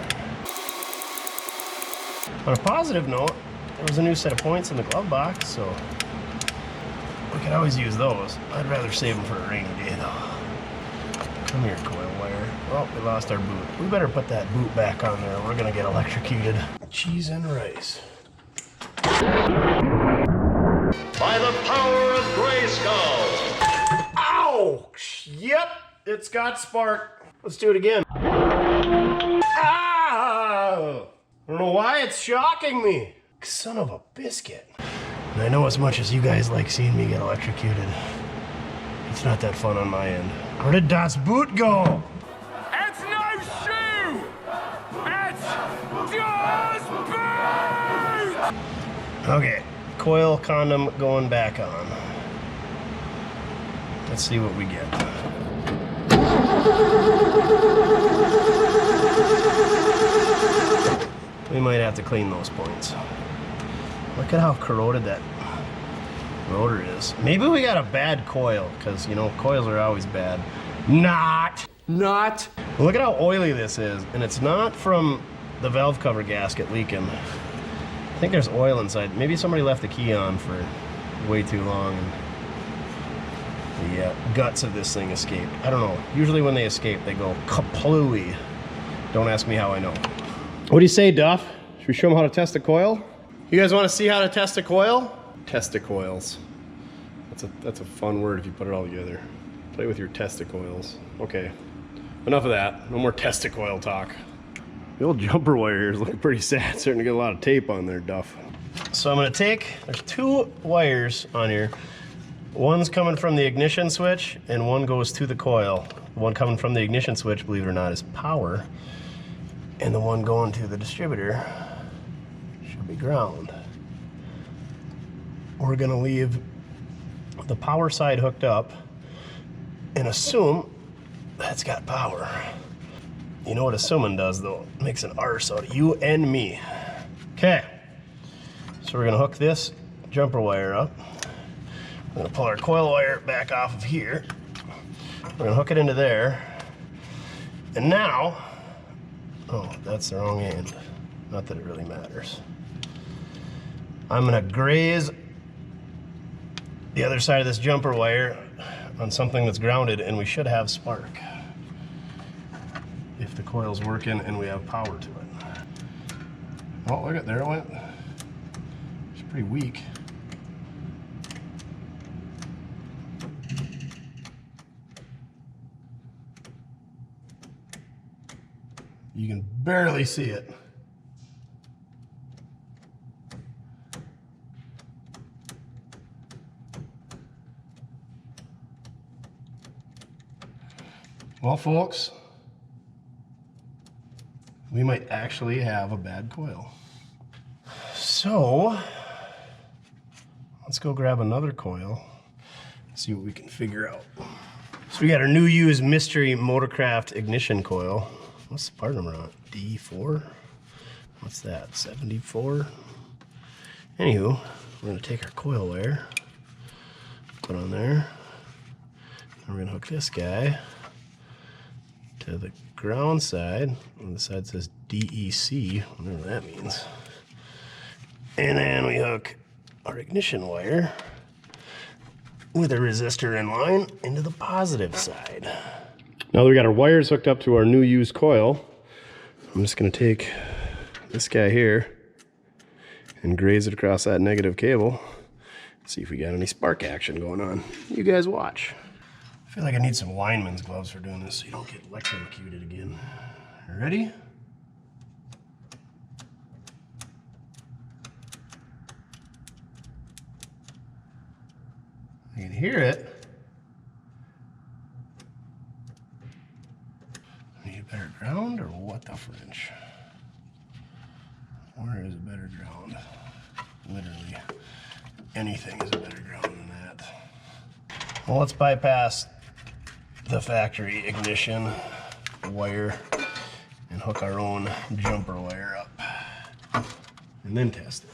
On a positive note, there was a new set of points in the glove box, so we could always use those. I'd rather save them for a rainy day though. Come here, coil wire. Oh, we lost our boot. We better put that boot back on there. We're gonna get electrocuted. Cheese and rice. By the power of Grayskull. Ow! Yep, it's got spark. Let's do it again. Ah! I don't know why it's shocking me. Son of a biscuit. And I know as much as you guys like seeing me get electrocuted, it's not that fun on my end. Where did Das Boot go? It's no shoe! It's just boot! Okay, coil condom going back on. Let's see what we get. We might have to clean those points. Look at how corroded that rotor is. Maybe we got a bad coil, because, you know, coils are always bad. Not. Look at how oily this is, and it's not from the valve cover gasket leaking. I think there's oil inside. Maybe somebody left the key on for way too long, and the guts of this thing escaped. I don't know. Usually when they escape, they go kaplooey. Don't ask me how I know. What do you say, Duff? Should we show them how to test a coil? You guys want to see how to test a coil? Testicoils. That's a fun word if you put it all together. Play with your testicoils. Okay, enough of that. No more testicoil talk. The old jumper wire here is looking pretty sad. Starting to get a lot of tape on there, Duff. So I'm gonna take, there's two wires on here. One's coming from the ignition switch and one goes to the coil. The one coming from the ignition switch, believe it or not, is power. And the one going to the distributor should be ground. We're gonna leave the power side hooked up and assume that's got power. You know what assuming does though? It makes an arse out of you and me. Okay, so we're gonna hook this jumper wire up. We're gonna pull our coil wire back off of here. We're gonna hook it into there. And now, oh, that's the wrong end. Not that it really matters. I'm gonna graze the other side of this jumper wire on something that's grounded, and we should have spark if the coil's working and we have power to it. Oh, look at there it went. It's pretty weak. You can barely see it. Well, folks, we might actually have a bad coil. So, let's go grab another coil and see what we can figure out. So we got our new used mystery Motorcraft ignition coil. What's the part number on it? D4? What's that, 74? Anywho, we're gonna take our coil wire, put on there, and we're gonna hook this guy to the ground side, and the side says DEC, whatever that means. And then we hook our ignition wire with a resistor in line into the positive side. Now that we got our wires hooked up to our new used coil, I'm just gonna take this guy here and graze it across that negative cable. See if we got any spark action going on. You guys watch. I feel like I need some lineman's gloves for doing this so you don't get electrocuted again. Ready? You can hear it. Need a better ground or what the fringe? Where is a better ground? Literally anything is a better ground than that. Well, let's bypass the factory ignition wire and hook our own jumper wire up and then test it.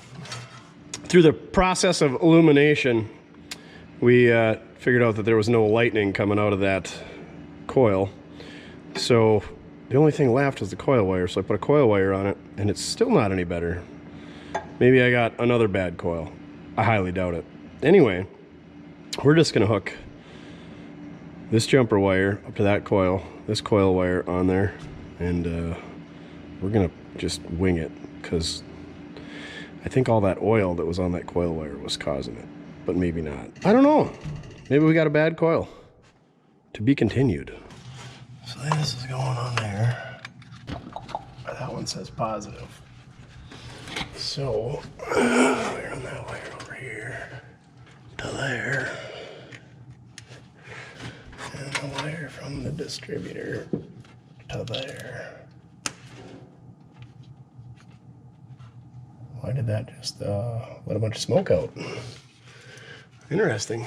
Through the process of illumination, we figured out that there was no lightning coming out of that coil. So the only thing left was the coil wire. So I put a coil wire on it and it's still not any better. Maybe I got another bad coil. I highly doubt it. Anyway, we're just gonna hook this jumper wire up to that coil, this coil wire on there, and we're gonna just wing it because I think all that oil that was on that coil wire was causing it, but maybe not. I don't know. Maybe we got a bad coil. To be continued. So this is going on there. That one says positive. So we're on that wire over here to there. And the wire from the distributor to there. Why did that just let a bunch of smoke out? Interesting.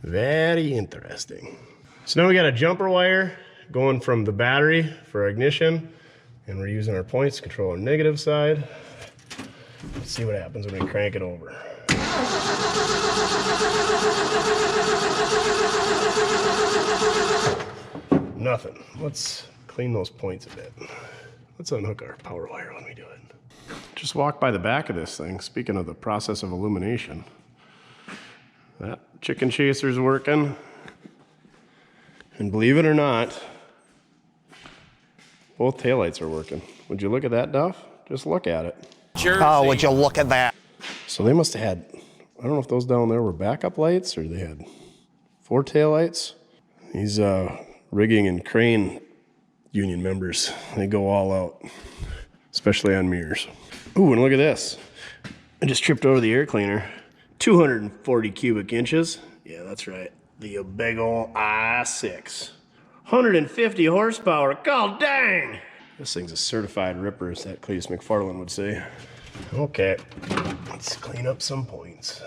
Very interesting. So now we got a jumper wire going from the battery for ignition, and we're using our points to control our negative side. Let's see what happens when we crank it over. Nothing. Let's clean those points a bit. Let's unhook our power wire when we do it. Just walk by the back of this thing. Speaking of the process of illumination, that chicken chaser's working. And believe it or not, both taillights are working. Would you look at that, Duff? Just look at it. Jersey. Oh, would you look at that? So they must have had, I don't know if those down there were backup lights or they had 4 taillights. These rigging and crane union members, they go all out, especially on mirrors. Ooh, and look at this. I just tripped over the air cleaner. 240 cubic inches. Yeah, that's right. The big ol' I6. 150 horsepower. God dang! This thing's a certified ripper, as that Cletus McFarland would say. Okay, let's clean up some points.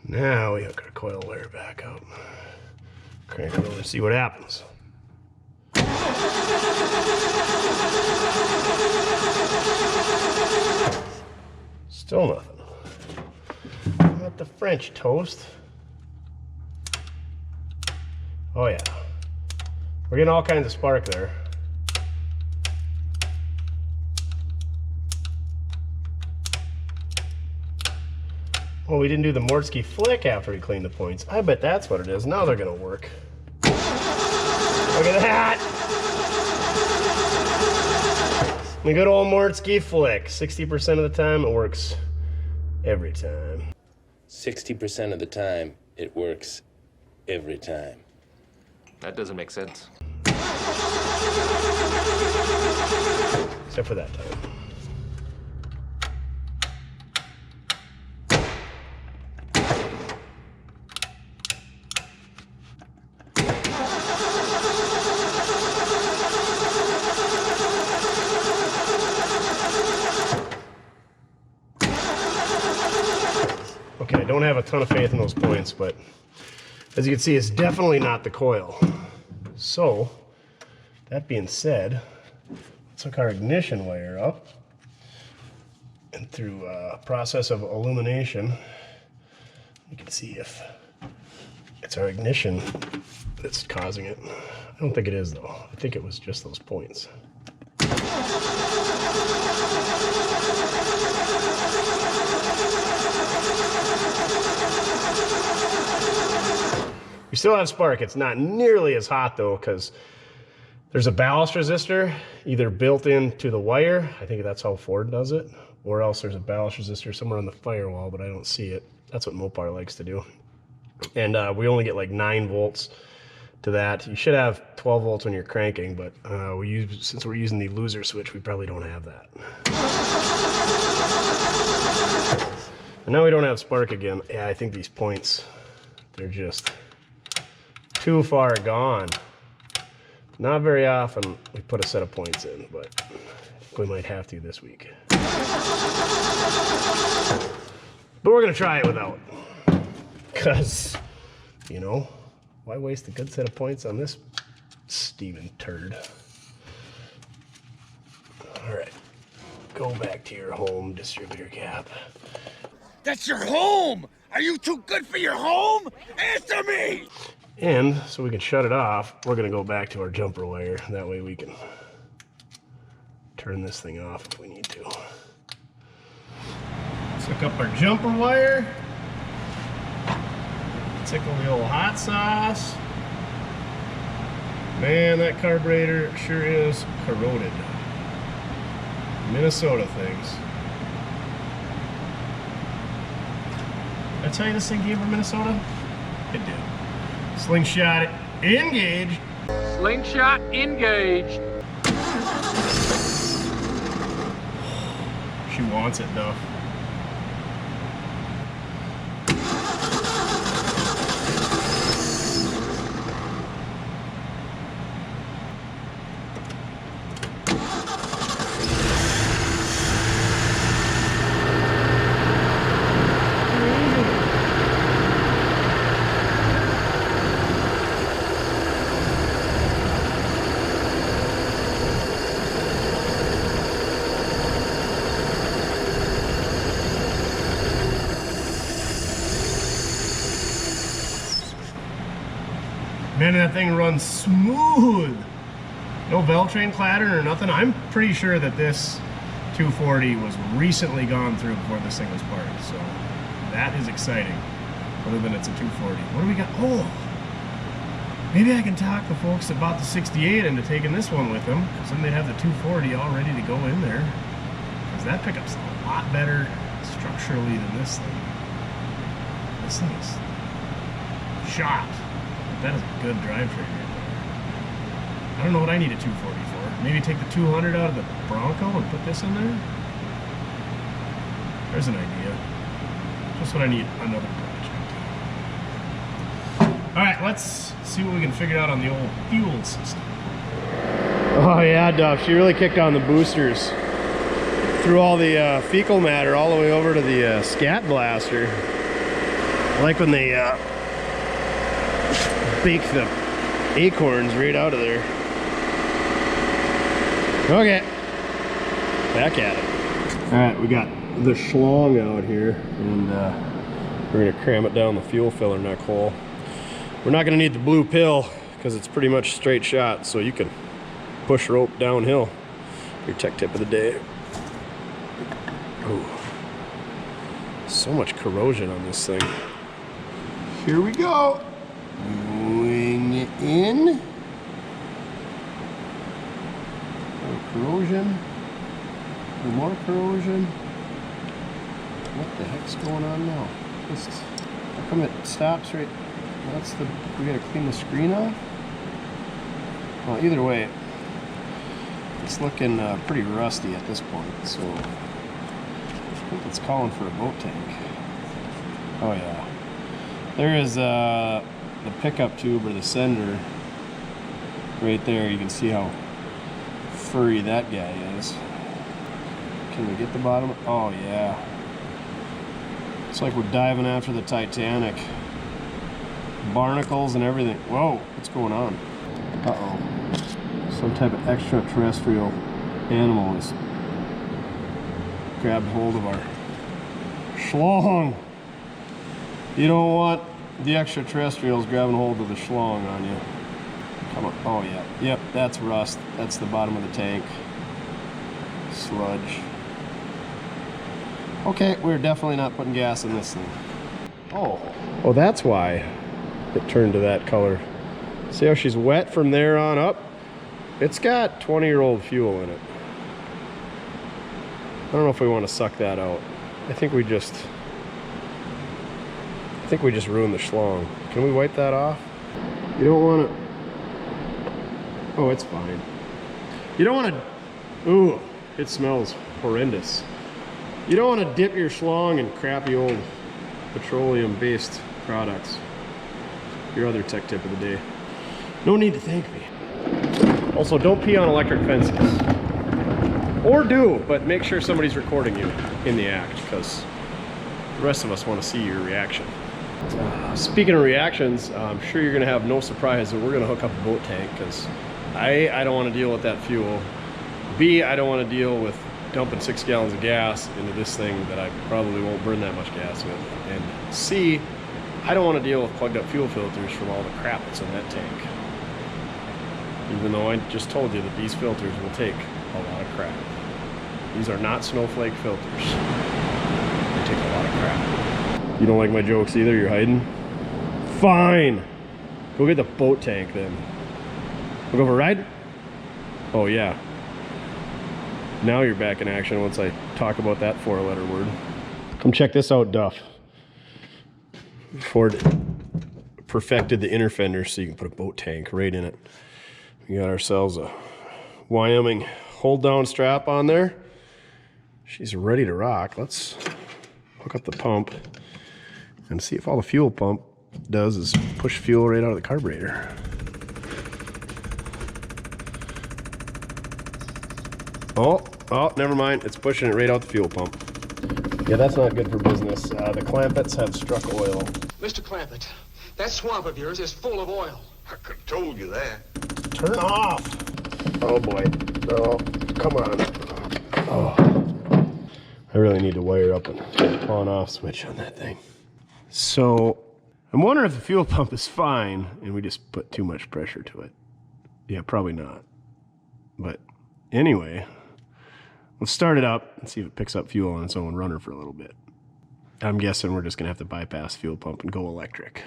Now we hook our coil wire back up. Crank it over and see what happens. Still nothing. Not the French toast. Oh yeah. We're getting all kinds of spark there. Well, we didn't do the Mortske flick after we cleaned the points. I bet that's what it is. Now they're gonna work. Look at that! The good old Mortske flick. 60% of the time it works every time. 60% of the time, it works every time. That doesn't make sense. Except for that time. Okay, I don't have a ton of faith in those points, but as you can see, it's definitely not the coil. So, that being said, let's hook our ignition wire up. And through a process of illumination, you can see if it's our ignition that's causing it. I don't think it is, though. I think it was just those points. We still have spark. It's not nearly as hot though, because there's a ballast resistor either built into the wire. I think that's how Ford does it, or else there's a ballast resistor somewhere on the firewall, but I don't see it. That's what Mopar likes to do. And we only get like 9 volts to that. You should have 12 volts when you're cranking, but since we're using the loser switch, we probably don't have that. And now we don't have spark again. Yeah, I think these points, they're just too far gone. Not very often we put a set of points in, but we might have to this week. But we're gonna try it without. Because, you know, why waste a good set of points on this steaming turd? All right, go back to your home distributor cap. That's your home! Are you too good for your home? Answer me! And so we can shut it off, we're gonna go back to our jumper wire. That way we can turn this thing off if we need to. Let's hook up our jumper wire. Tickle the old hot sauce. Man, that carburetor sure is corroded. Minnesota things. Did I tell you this thing came from Minnesota? It did. Slingshot engaged. Slingshot engaged. She wants it, Duff. Man, that thing runs smooth. No Veltrain clatter or nothing. I'm pretty sure that this 240 was recently gone through before this thing was parked. So that is exciting. Other than it's a 240. What do we got? Oh, maybe I can talk the folks that bought the 68 into taking this one with them. Because then they'd have the 240 all ready to go in there. Because that pickup's a lot better structurally than this thing. This thing is shot. That is a good drivetrain right there. I don't know what I need a 240 for. Maybe take the 200 out of the Bronco and put this in there? There's an idea. Just what I need another project. Alright, let's see what we can figure out on the old fuel system. Oh yeah, Duff, she really kicked on the boosters. Threw all the fecal matter all the way over to the scat blaster. I like when they bake the acorns right out of there. Okay, back at it. All right, we got the schlong out here, and we're gonna cram it down the fuel filler neck hole. We're not gonna need the blue pill because it's pretty much straight shot, so you can push rope downhill. Your tech tip of the day. Ooh, so much corrosion on this thing. Here we go. Going in. Corrosion. More corrosion. What the heck's going on now? Just, how come it stops right? That's the. We gotta clean the screen off. Well, either way, it's looking pretty rusty at this point. So I think it's calling for a boat tank. Oh yeah. There is the pickup tube or the sender right there. You can see how furry that guy is. Can we get the bottom? Oh yeah. It's like we're diving after the Titanic. Barnacles and everything. Whoa, what's going on? Uh-oh. Some type of extraterrestrial animal has grabbed hold of our schlong. You don't want the extraterrestrials grabbing hold of the schlong on you. Come on. Oh yeah. Yep, that's rust. That's the bottom of the tank. Sludge. Okay, we're definitely not putting gas in this thing. Oh. Oh, that's why it turned to that color. See how she's wet from there on up? It's got 20-year-old fuel in it. I don't know if we want to suck that out. I think we just ruined the schlong. Can we wipe that off? You don't want to Oh, it's fine. You don't want to... Ooh, it smells horrendous. You don't want to dip your schlong in crappy old petroleum-based products. Your other tech tip of the day. No need to thank me. Also, don't pee on electric fences. Or do, but make sure somebody's recording you in the act, because the rest of us want to see your reaction. Speaking of reactions, I'm sure you're going to have no surprise that we're going to hook up a boat tank, because I don't want to deal with that fuel. B, I don't want to deal with dumping 6 gallons of gas into this thing that I probably won't burn that much gas with. And C, I don't want to deal with plugged up fuel filters from all the crap that's in that tank. Even though I just told you that these filters will take a lot of crap. These are not snowflake filters. They take a lot of crap. You don't like my jokes either? You're hiding? Fine! Go get the boat tank then. We'll go for a ride? Oh yeah. Now you're back in action once I talk about that 4-letter word. Come check this out, Duff. Ford perfected the inner fender so you can put a boat tank right in it. We got ourselves a Wyoming hold down strap on there. She's ready to rock. Let's hook up the pump and see if all the fuel pump does is push fuel right out of the carburetor. Oh, never mind. It's pushing it right out the fuel pump. Yeah, that's not good for business. The clampets have struck oil. Mr. Clampett, that swamp of yours is full of oil. I could have told you that. Turn off. Oh boy. Oh, come on. Oh. I really need to wire up an on-off switch on that thing. So, I'm wondering if the fuel pump is fine and we just put too much pressure to it. Yeah, probably not. But anyway, let's start it up and see if it picks up fuel on its own runner for a little bit. I'm guessing we're just gonna have to bypass fuel pump and go electric.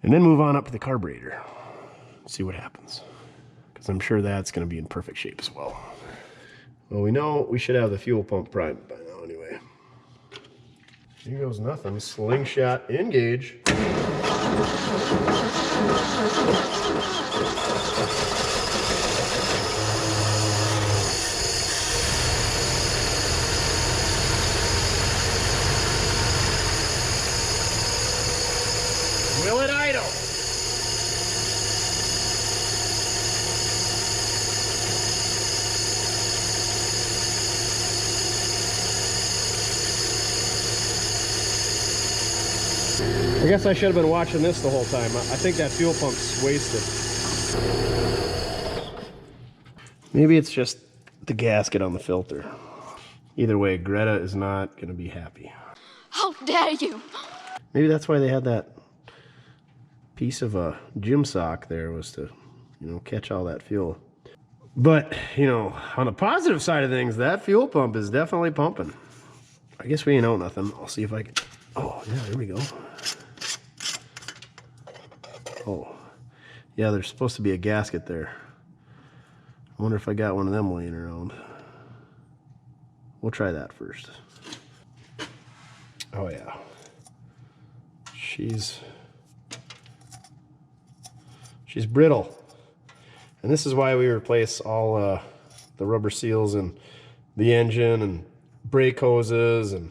And then move on up to the carburetor. See what happens. Because I'm sure that's gonna be in perfect shape as well. Well, we know we should have the fuel pump primed by now anyway. Here goes nothing. Slingshot engage. Will it idle? I guess I should have been watching this the whole time. I think that fuel pump's wasted. Maybe it's just the gasket on the filter. Either way, Greta is not going to be happy. How dare you! Maybe that's why they had that piece of a gym sock there, was to, you know, catch all that fuel. But, you know, on the positive side of things, that fuel pump is definitely pumping. I guess we ain't out nothing. I'll see if I can... Oh, yeah, there we go. Oh, yeah, there's supposed to be a gasket there. I wonder if I got one of them laying around. We'll try that first. Oh, yeah. She's brittle. And this is why we replace all the rubber seals in the engine and brake hoses and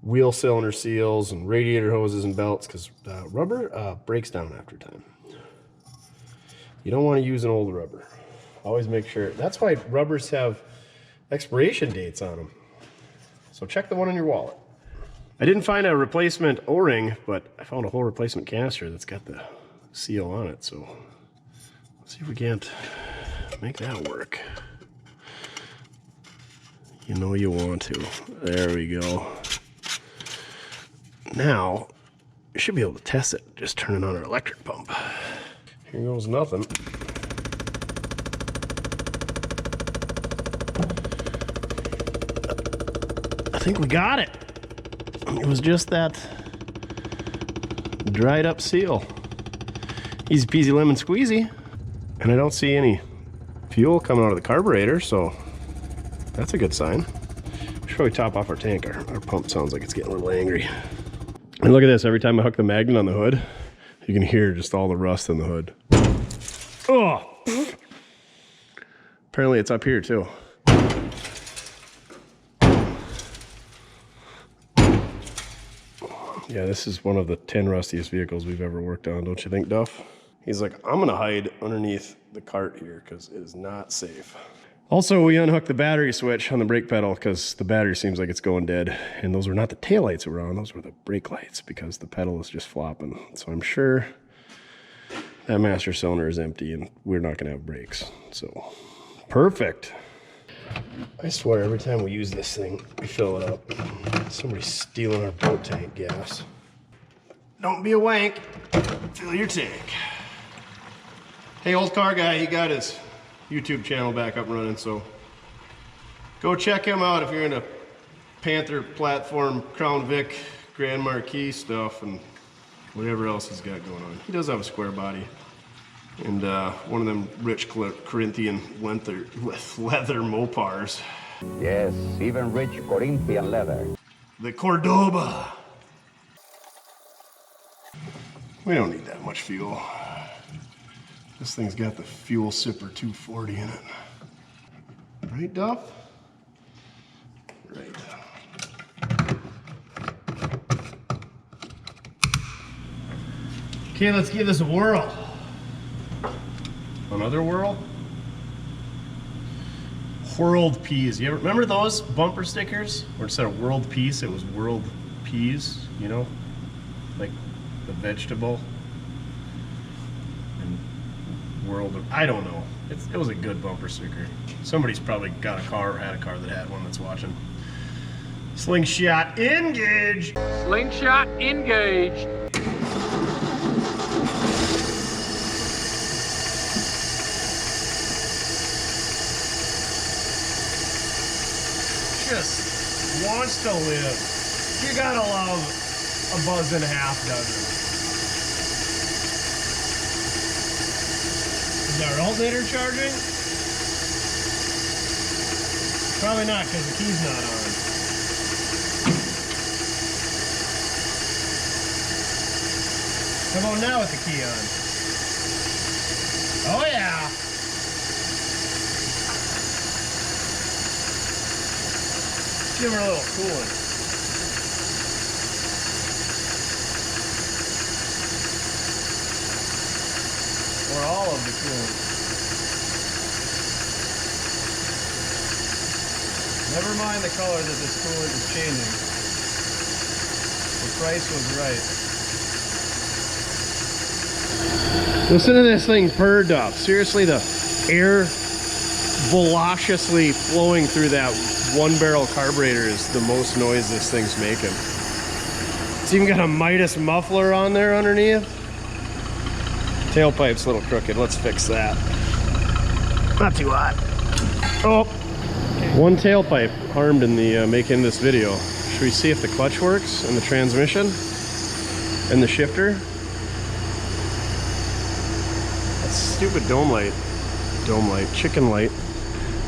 wheel cylinder seals and radiator hoses and belts, because rubber breaks down after time. You don't want to use an old rubber. Always make sure. That's why rubbers have expiration dates on them. So check the one in your wallet. I didn't find a replacement O-ring, but I found a whole replacement canister that's got the seal on it. So let's see if we can't make that work. You know you want to. There we go. Now, we should be able to test it, just turning on our electric pump. Here goes nothing. I think we got it. It was just that dried up seal. Easy peasy lemon squeezy. And I don't see any fuel coming out of the carburetor, so that's a good sign. Should probably top off our tank. Our pump sounds like it's getting a little angry. And look at this, every time I hook the magnet on the hood, you can hear just all the rust in the hood. Oh, Oh! Apparently it's up here too. Yeah, this is one of the 10 rustiest vehicles we've ever worked on, don't you think, Duff? He's like, I'm gonna hide underneath the cart here because it is not safe. Also, we unhooked the battery switch on the brake pedal because the battery seems like it's going dead. And those were not the taillights that were on, those were the brake lights because the pedal is just flopping. So I'm sure that master cylinder is empty and we're not gonna have brakes. So, perfect. I swear every time we use this thing, we fill it up. Somebody's stealing our boat tank gas. Don't be a wank, fill your tank. Hey, old car guy, he got his YouTube channel back up and running, so go check him out if you're into Panther platform, Crown Vic, Grand Marquis stuff, and whatever else he's got going on. He does have a square body. And one of them rich Corinthian leather Mopars. Yes, even rich Corinthian leather. The Cordoba. We don't need that much fuel. This thing's got the fuel sipper 240 in it. Right, Duff? Right. Okay, let's give this a whirl. Another whirl? Whirled peas. You ever remember those bumper stickers? Where instead of world peace, it was world peas, you know? Like the vegetable. And world of, I don't know. It was a good bumper sticker. Somebody's probably got a car or had a car that had one that's watching. Slingshot engaged! Slingshot engaged. Just wants to live. You gotta love a buzz and a half dozen. Is our alternator charging? Probably not, because the key's not on. How about now with the key on? Oh yeah! Give her a little coolant. Or all of the coolant. Never mind the color that this coolant is changing. The price was right. Listen to this thing purr, Duff. Seriously, the air voluminously flowing through that one barrel carburetor is the most noise this thing's making. It's even got a Midas muffler on there underneath. Tailpipe's a little crooked. Let's fix that. Not too hot. Oh, one tailpipe harmed in the making this video. Should we see if the clutch works and the transmission and the shifter? That stupid dome light, chicken light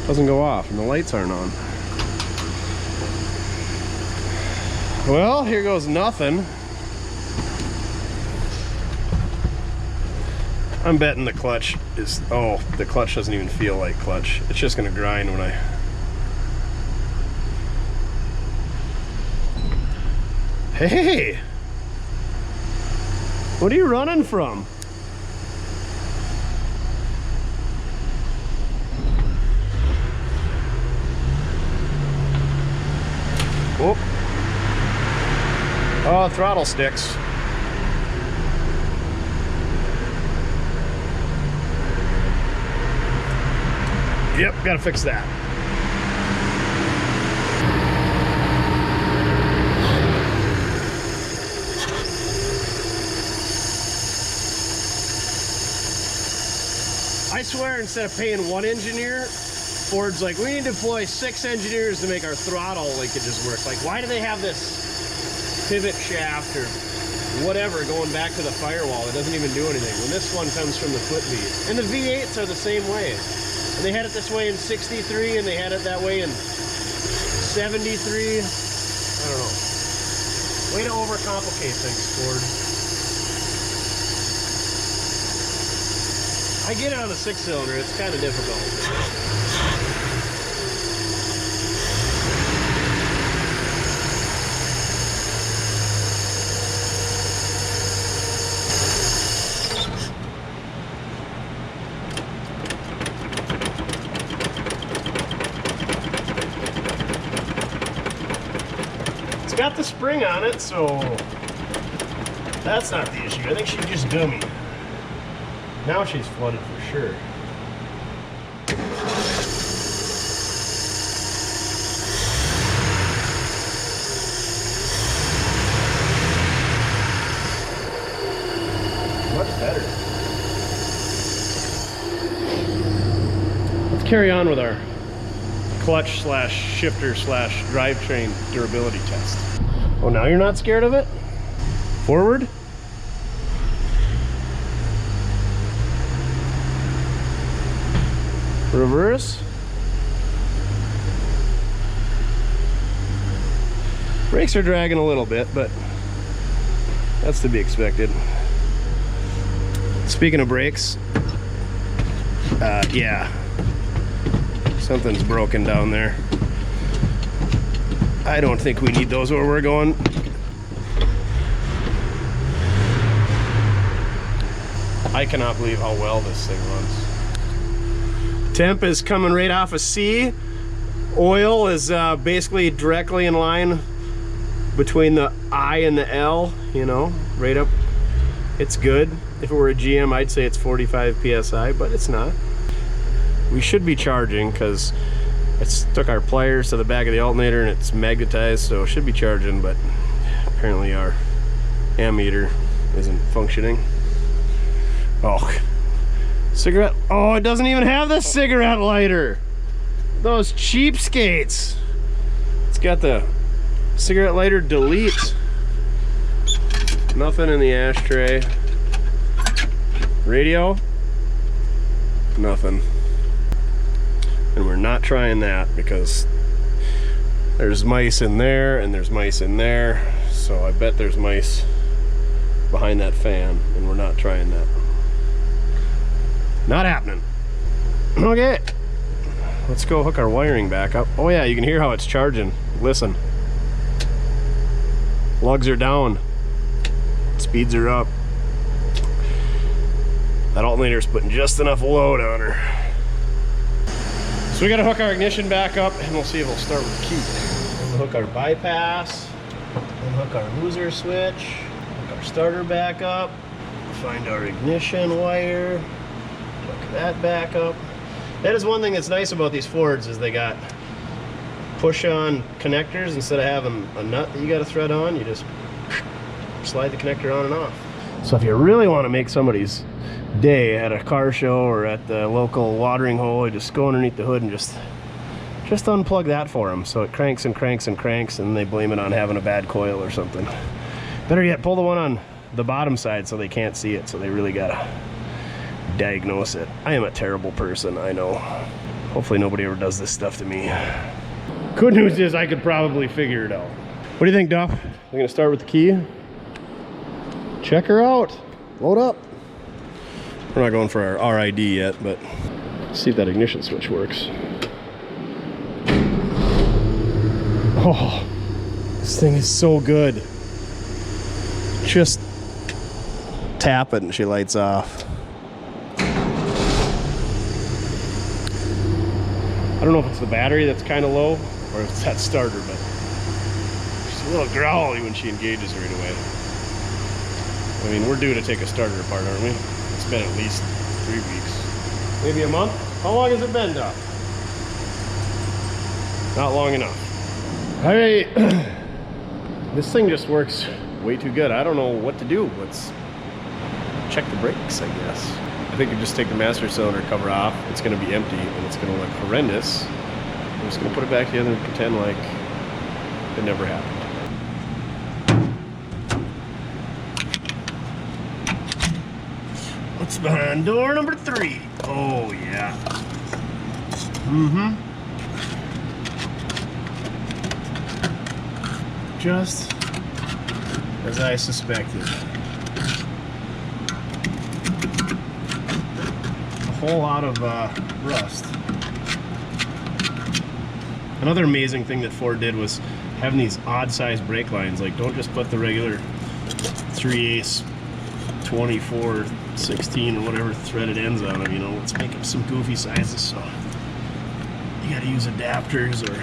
doesn't go off and the lights aren't on. Well, here goes nothing. I'm betting the clutch is, oh, the clutch doesn't even feel like clutch. It's just gonna grind when I... Hey! What are you running from? Oh. Oh, throttle sticks. Yep, gotta fix that. I swear, instead of paying one engineer, Ford's like, we need to deploy 6 engineers to make our throttle linkages work. Like, why do they have this pivot shaft or whatever going back to the firewall? It doesn't even do anything. When this one comes from the foot bead. And the V8s are the same way. And they had it this way in 63 and they had it that way in 73. I don't know. Way to overcomplicate things, Ford. I get it on a 6-cylinder, it's kind of difficult. It's got the spring on it, so that's not the issue. I think she's just dummy. Now she's flooded for sure. Much better. Let's carry on with our clutch slash shifter slash drivetrain durability test. Oh, now you're not scared of it? Forward. Reverse. Brakes are dragging a little bit, but that's to be expected. Speaking of brakes, yeah, something's broken down there. I don't think we need those where we're going. I cannot believe how well this thing runs. Temp is coming right off of C. Oil is basically directly in line between the I and the L, you know, right up. It's good. If it were a GM, I'd say it's 45 PSI, but it's not. We should be charging because I stuck our pliers to the back of the alternator and it's magnetized, so it should be charging, but apparently our ammeter isn't functioning. Oh, cigarette. Oh, it doesn't even have the cigarette lighter. Those cheapskates. It's got the cigarette lighter delete. Nothing in the ashtray. Radio. Nothing. And we're not trying that because there's mice in there and there's mice in there. So I bet there's mice behind that fan and we're not trying that. Not happening. Okay. Let's go hook our wiring back up. Oh yeah, you can hear how it's charging. Listen. Lugs are down. Speeds are up. That alternator's putting just enough load on her. So we gotta hook our ignition back up and we'll see if we'll start with the key. We'll hook our bypass, then hook our loser switch, hook our starter back up, find our ignition wire, hook that back up. That is one thing that's nice about these Fords is they got push-on connectors. Instead of having a nut that you gotta thread on, you just slide the connector on and off. So if you really want to make somebody's day at a car show or at the local watering hole, you just go underneath the hood and just unplug that for them, so it cranks and cranks and cranks, and they blame it on having a bad coil or something. Better yet, pull the one on the bottom side so they can't see it, so they really gotta diagnose it. I am a terrible person, I know. Hopefully nobody ever does this stuff to me. Good news is I could probably figure it out. What do you think, Duff? We're gonna start with the key. Check her out. Load up. We're not going for our RID yet, but let's see if that ignition switch works. Oh, this thing is so good. Just tap it and she lights off. I don't know if it's the battery that's kind of low or if it's that starter, but she's a little growly when she engages right away. I mean, we're due to take a starter apart, aren't we? It's been at least 3 weeks. Maybe a month? How long has it been, Duff? Not long enough. Hey, this thing just works way too good. I don't know what to do. Let's check the brakes, I guess. I think you just take the master cylinder cover off. It's going to be empty and it's going to look horrendous. I'm just going to put it back together and pretend like it never happened. What's behind door number 3? Oh, yeah. Just as I suspected. whole lot of rust. Another amazing thing that Ford did was having these odd-sized brake lines. Like, don't just put the regular 3/8, 24, 16, or whatever threaded ends on them. You know, let's make them some goofy sizes. So you got to use adapters, or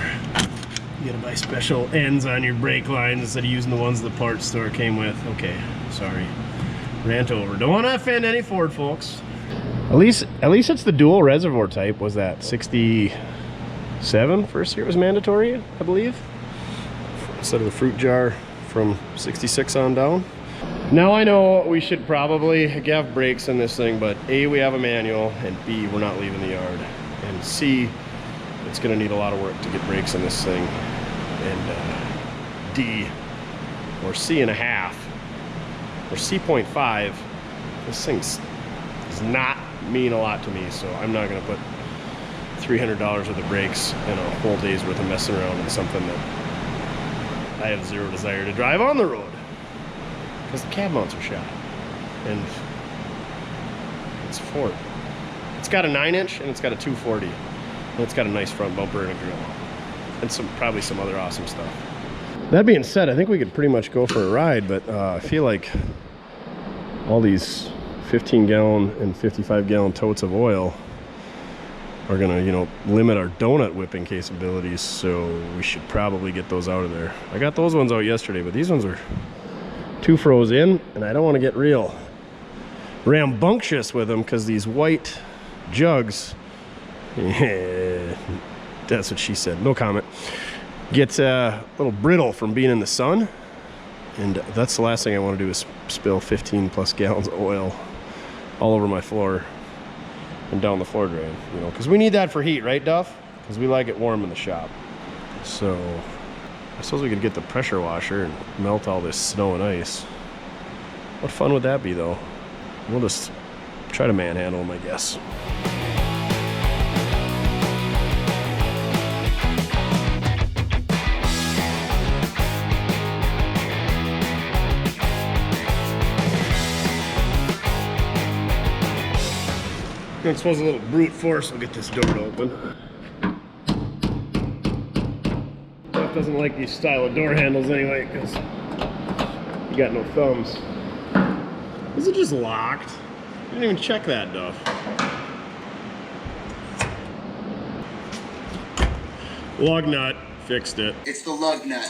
you got to buy special ends on your brake lines instead of using the ones the parts store came with. Okay, sorry, rant over. Don't want to offend any Ford folks. At least it's the dual reservoir type. Was that 67 first year was mandatory, I believe, instead of the fruit jar from 66 on down. Now I know we should probably have brakes in this thing, but A, we have a manual, and B, we're not leaving the yard, and C, it's gonna need a lot of work to get brakes in this thing, and D, or C and a half, or C.5, this thing does not mean a lot to me, so I'm not gonna put $300 worth of brakes and a whole day's worth of messing around in something that I have zero desire to drive on the road, because the cab mounts are shot, and it's Ford. It's got a 9-inch and it's got a 240, and it's got a nice front bumper and a grill, and probably some other awesome stuff. That being said, I think we could pretty much go for a ride, but I feel like all these 15-gallon and 55-gallon totes of oil are gonna, you know, limit our donut whipping capabilities, so we should probably get those out of there. I got those ones out yesterday, but these ones are too froze in, and I don't want to get real rambunctious with them, because these white jugs, yeah, that's what she said, no comment, get a little brittle from being in the sun, and that's the last thing I want to do is spill 15 plus gallons of oil all over my floor and down the floor drain, you know, because we need that for heat, right, Duff? Because we like it warm in the shop. So I suppose we could get the pressure washer and melt all this snow and ice. What fun would that be, though? We'll just try to manhandle them, I guess. I suppose a little brute force will get this door to open. Duff doesn't like these style of door handles anyway, because you got no thumbs. Is it just locked? I didn't even check that, Duff. Lug nut, fixed it. It's the lug nut.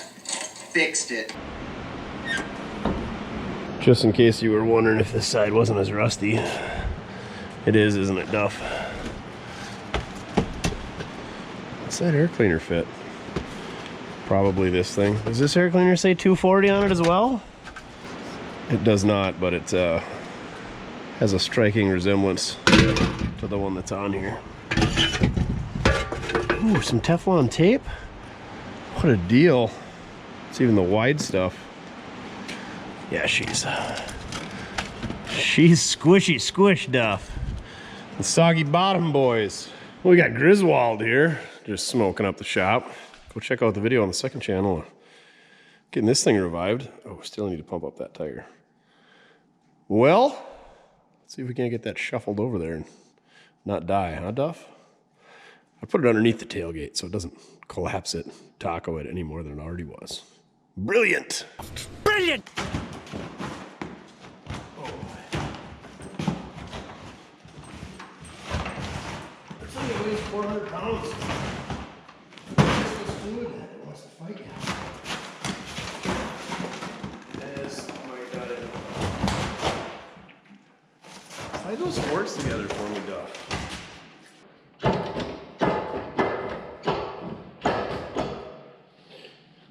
Fixed it. Just in case you were wondering if this side wasn't as rusty. It is, isn't it, Duff? What's that air cleaner fit? Probably this thing. Does this air cleaner say 240 on it as well? It does not, but it has a striking resemblance to the one that's on here. Ooh, some Teflon tape? What a deal. It's even the wide stuff. Yeah, she's squishy squish, Duff. The soggy bottom boys. Well, we got Griswold here, just smoking up the shop. Go check out the video on the second channel. Getting this thing revived. Oh, still need to pump up that tire. Well, let's see if we can get that shuffled over there and not die, huh, Duff? I put it underneath the tailgate so it doesn't collapse it, taco it any more than it already was. Brilliant! Brilliant! This thing weighs 400 pounds. This fluid that wants to fight you. Tie those forks together for me, Duff.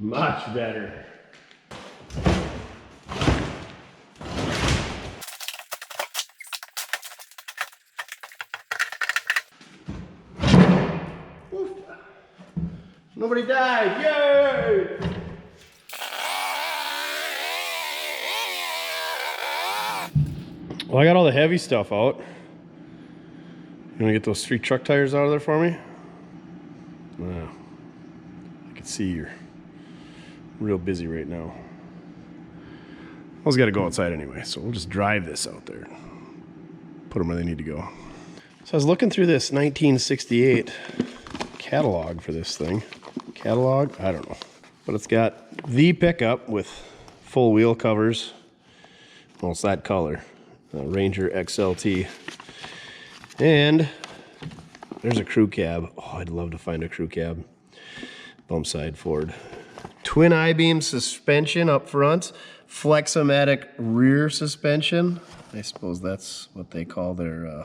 Much better. Oof. Nobody died. Yay! Well, I got all the heavy stuff out. You wanna get those 3 truck tires out of there for me? Yeah. I can see you're real busy right now. I was gotta go outside anyway, so we'll just drive this out there. Put them where they need to go. So I was looking through this 1968 catalog for this thing. Catalog? I don't know. But it's got the pickup with full wheel covers. Well, it's that color. Ranger XLT. And there's a crew cab. Oh, I'd love to find a crew cab. Bump side Ford. Twin I-beam suspension up front. Flex-o-matic rear suspension. I suppose that's what they call their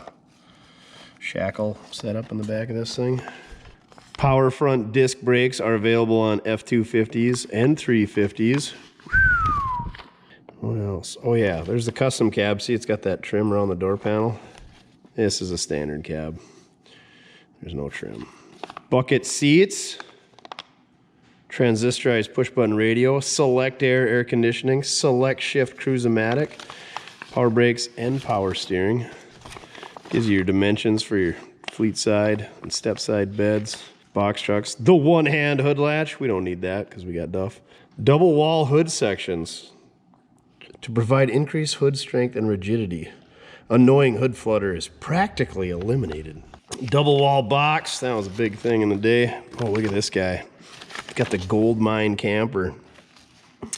shackle setup in the back of this thing. Power front disc brakes are available on F250s and 350s. What else? Oh yeah, there's the custom cab. See, it's got that trim around the door panel. This is a standard cab. There's no trim. Bucket seats. Transistorized push-button radio. Select air conditioning. Select shift cruise-o-matic. Power brakes and power steering. Gives you your dimensions for your fleet side and step side beds. Box trucks. The one-hand hood latch. We don't need that because we got Duff. Double wall hood sections to provide increased hood strength and rigidity. Annoying hood flutter is practically eliminated. Double wall box. That was a big thing in the day. Oh, look at this guy. Got the gold mine camper.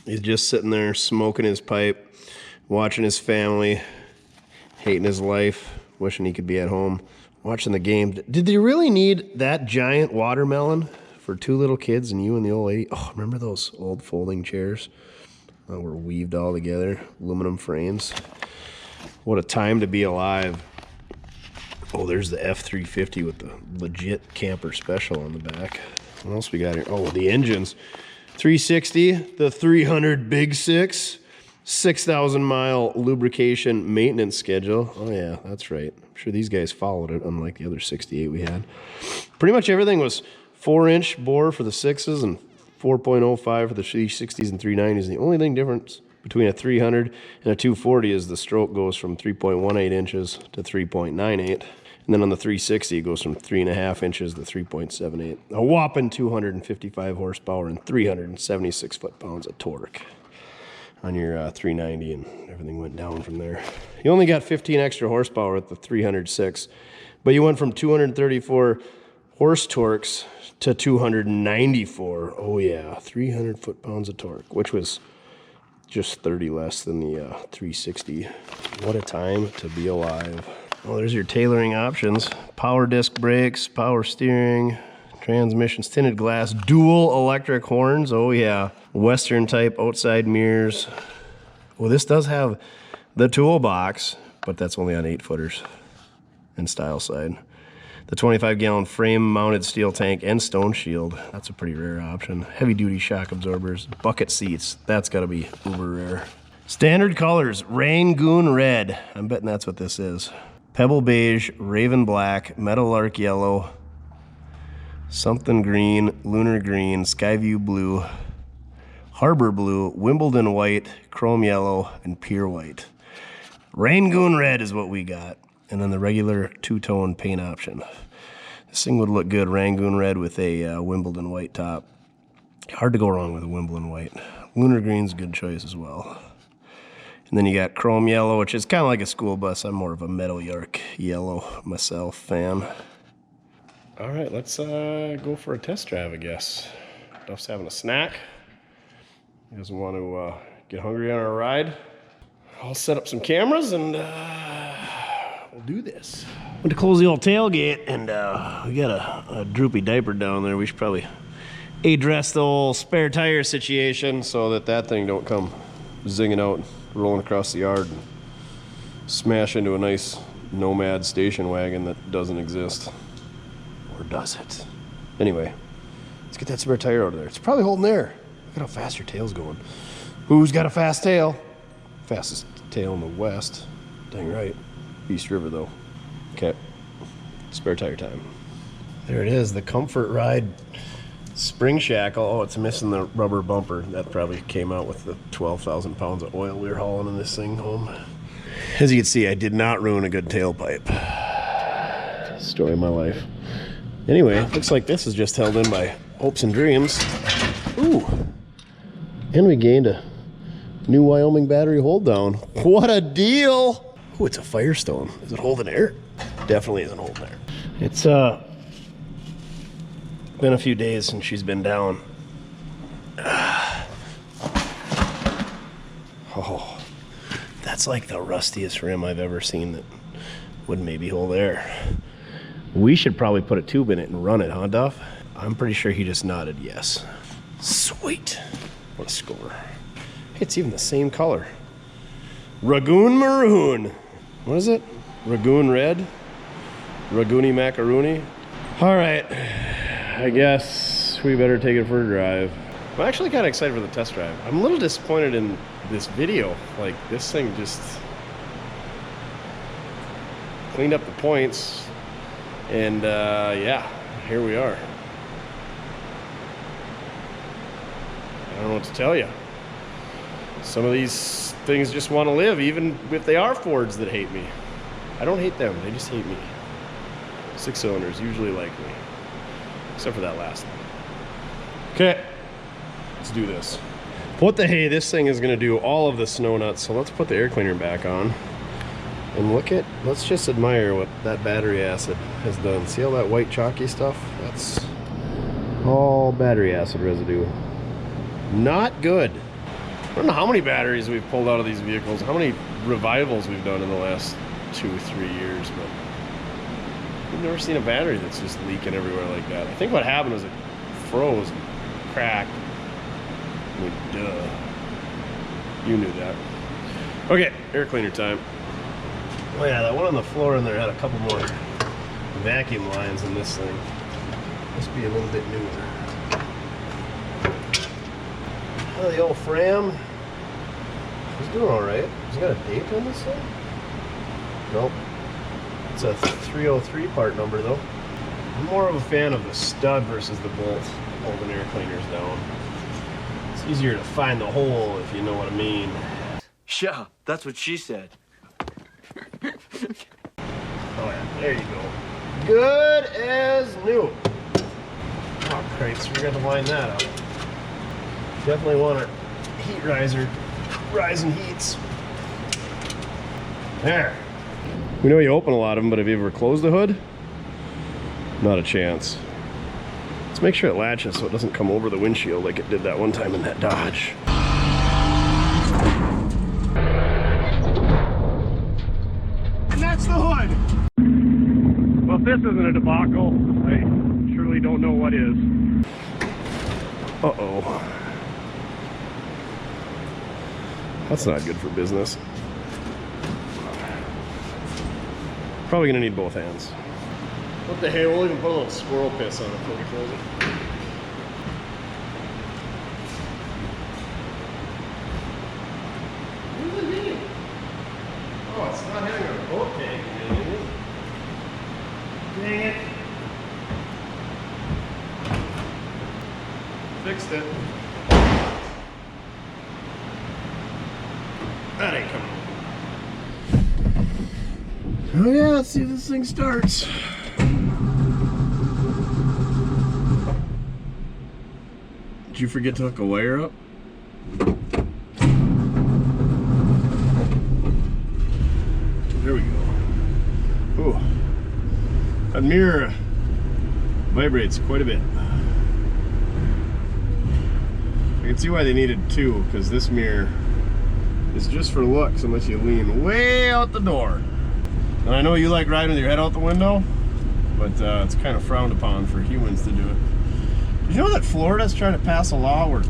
He's just sitting there smoking his pipe, watching his family, hating his life, wishing he could be at home, watching the game. Did they really need that giant watermelon for two little kids and you and the old lady? Oh, remember those old folding chairs? Were weaved all together, aluminum frames. What a time to be alive. Oh, there's the F350 with the legit camper special on the back. What else we got here? Oh, the engines. 360, the 300 Big Six, 6,000 mile lubrication maintenance schedule. Oh yeah, that's right. I'm sure these guys followed it, unlike the other 68 we had. Pretty much everything was 4-inch bore for the 6s and 4.05 for the 360s and 390s. The only thing difference between a 300 and a 240 is the stroke goes from 3.18 inches to 3.98. And then on the 360, it goes from 3.5 inches to 3.78. A whopping 255 horsepower and 376 foot-pounds of torque on your 390, and everything went down from there. You only got 15 extra horsepower at the 306, but you went from 234 horse torques to 294. Oh yeah, 300 foot-pounds of torque, which was just 30 less than the 360. What a time to be alive. Well, there's your tailoring options. Power disc brakes, power steering, transmissions, tinted glass, dual electric horns. Oh yeah. Western type outside mirrors. Well, this does have the toolbox, but that's only on 8-footers and style side. The 25-gallon frame-mounted steel tank and stone shield. That's a pretty rare option. Heavy-duty shock absorbers. Bucket seats. That's got to be uber rare. Standard colors. Rangoon red. I'm betting that's what this is. Pebble beige, raven black, meadowlark yellow, something green, lunar green, skyview blue, harbor blue, Wimbledon white, chrome yellow, and pier white. Rangoon red is what we got. And then the regular two-tone paint option. This thing would look good, Rangoon red with a Wimbledon white top. Hard to go wrong with a Wimbledon white. Lunar green's a good choice as well. And then you got chrome yellow, which is kind of like a school bus. I'm more of a meadowlark yellow myself fan. All right, let's go for a test drive, I guess. Duff's having a snack. He doesn't want to get hungry on our ride. I'll set up some cameras and we'll do this. I'm going to close the old tailgate, and we got a droopy diaper down there. We should probably address the old spare tire situation so that thing don't come zinging out, rolling across the yard and smash into a nice Nomad station wagon that doesn't exist. Or does it? Anyway, let's get that spare tire out of there. It's probably holding air. Look at how fast your tail's going. Who's got a fast tail? Fastest tail in the west. Dang right. East River though. Okay. Spare tire time. There it is, the Comfort Ride spring shackle. Oh, it's missing the rubber bumper. That probably came out with the 12,000 pounds of oil we were hauling in this thing home. As you can see, I did not ruin a good tailpipe. Story of my life. Anyway, looks like this is just held in by hopes and dreams. Ooh. And we gained a new Wyoming battery hold down. What a deal! Oh, it's a Firestone. Is it holding air? Definitely isn't holding there. It's been a few days since she's been down. Oh, that's like the rustiest rim I've ever seen that would maybe hold air. We should probably put a tube in it and run it, huh, Duff? I'm pretty sure he just nodded yes. Sweet. What a score. It's even the same color. Ragoon Maroon. What is it? Ragoon Red? Ragoony Macaroni? All right, I guess we better take it for a drive. I'm actually kind of excited for the test drive. I'm a little disappointed in this video. Like, this thing just cleaned up the points, and yeah, here we are. I don't know what to tell you. Some of these things just want to live, even if they are Fords that hate me. I don't hate them, they just hate me. 6-cylinders usually like me, except for that last one. Okay, let's do this. What the hey, this thing is gonna do all of the snow nuts, so let's put the air cleaner back on. And let's just admire what that battery acid has done. See all that white chalky stuff? That's all battery acid residue. Not good. I don't know how many batteries we've pulled out of these vehicles, how many revivals we've done in the last 2-3 years, but I've never seen a battery that's just leaking everywhere like that. I think what happened was it froze and cracked. I mean, duh. You knew that. Okay, air cleaner time. Oh yeah, that one on the floor in there had a couple more vacuum lines than this thing. Must be a little bit newer. Oh, the old Fram. He's doing all right. He's got a date on this thing? Nope. It's a 303 part number though. I'm more of a fan of the stud versus the bolt holding air cleaners down. It's easier to find the hole, if you know what I mean. Yeah, that's what she said. Oh yeah, there you go. Good as new. Oh Christ, we got to line that up. Definitely want a heat riser, rising heats. There. We know you open a lot of them, but have you ever closed the hood? Not a chance. Let's make sure it latches so it doesn't come over the windshield like it did that one time in that Dodge. And that's the hood. Well, if this isn't a debacle, I surely don't know what is. Uh-oh. That's not good for business. Probably gonna need both hands. What the hell, we'll even put a little squirrel piss on it before we close it. What does it mean? Oh, it's not having a boat tank in it, is it? Dang it. Fixed it. That ain't coming. Oh yeah, let's see if this thing starts. Did you forget to hook a wire up? There we go. Ooh. That mirror vibrates quite a bit. I can see why they needed two, because this mirror is just for looks unless you lean way out the door. And I know you like riding with your head out the window, but it's kind of frowned upon for humans to do it. Did you know that Florida's trying to pass a law where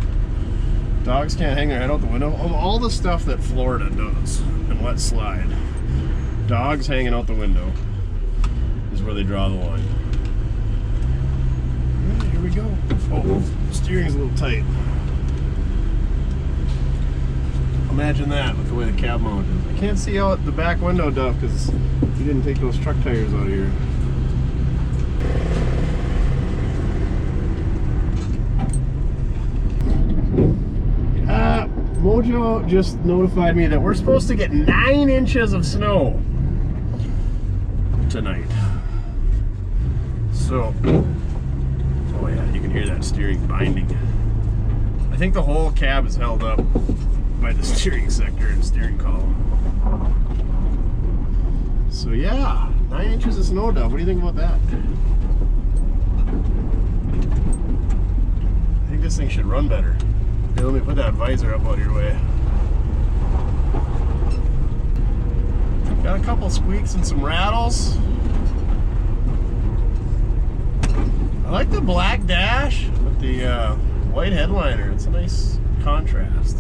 dogs can't hang their head out the window? Of all the stuff that Florida does and lets slide, dogs hanging out the window is where they draw the line. All right, here we go. Oh, steering's a little tight. Imagine that with the way the cab mount is. I can't see out the back window, Duff, because you didn't take those truck tires out of here. Mojo just notified me that we're supposed to get 9 inches of snow tonight. So, oh yeah, you can hear that steering binding. I think the whole cab is held up by the steering sector and steering column. So yeah, 9 inches of snow, Duff. What do you think about that? I think this thing should run better. Here, let me put that visor up out of your way. Got a couple squeaks and some rattles. I like the black dash with the white headliner. It's a nice contrast.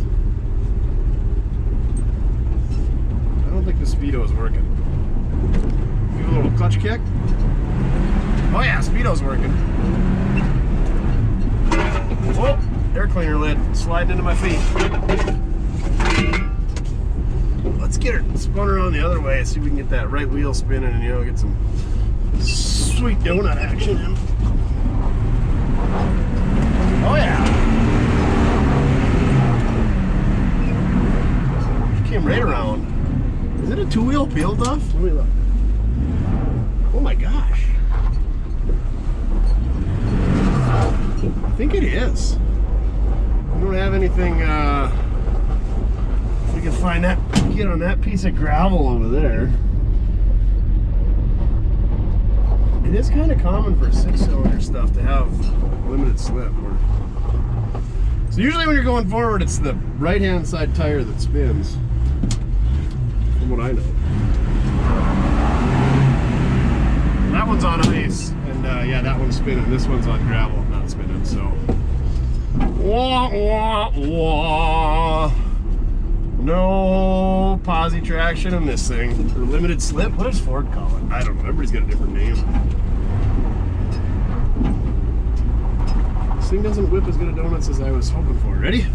I don't think the speedo is working. Give a little clutch kick. Oh yeah, speedo's working. Whoa, air cleaner lid sliding into my feet. Let's get her spun around the other way, see if we can get that right wheel spinning and, you know, get some sweet donut action in. Oh yeah. She came right around. Is it a two-wheel peel, Duff? Let me look. Oh my gosh. I think it is. We don't have anything, if we can find that, get on that piece of gravel over there. It is kind of common for 6-cylinder stuff to have limited slip. So usually when you're going forward, it's the right-hand side tire that spins, from what I know. That one's on ice, and yeah, that one's spinning. This one's on gravel, not spinning, so. Wah, wah, wah. No posi traction in this thing. Or limited slip? What does Ford call it? I don't know. Everybody's got a different name. This thing doesn't whip as good a donuts as I was hoping for. Ready?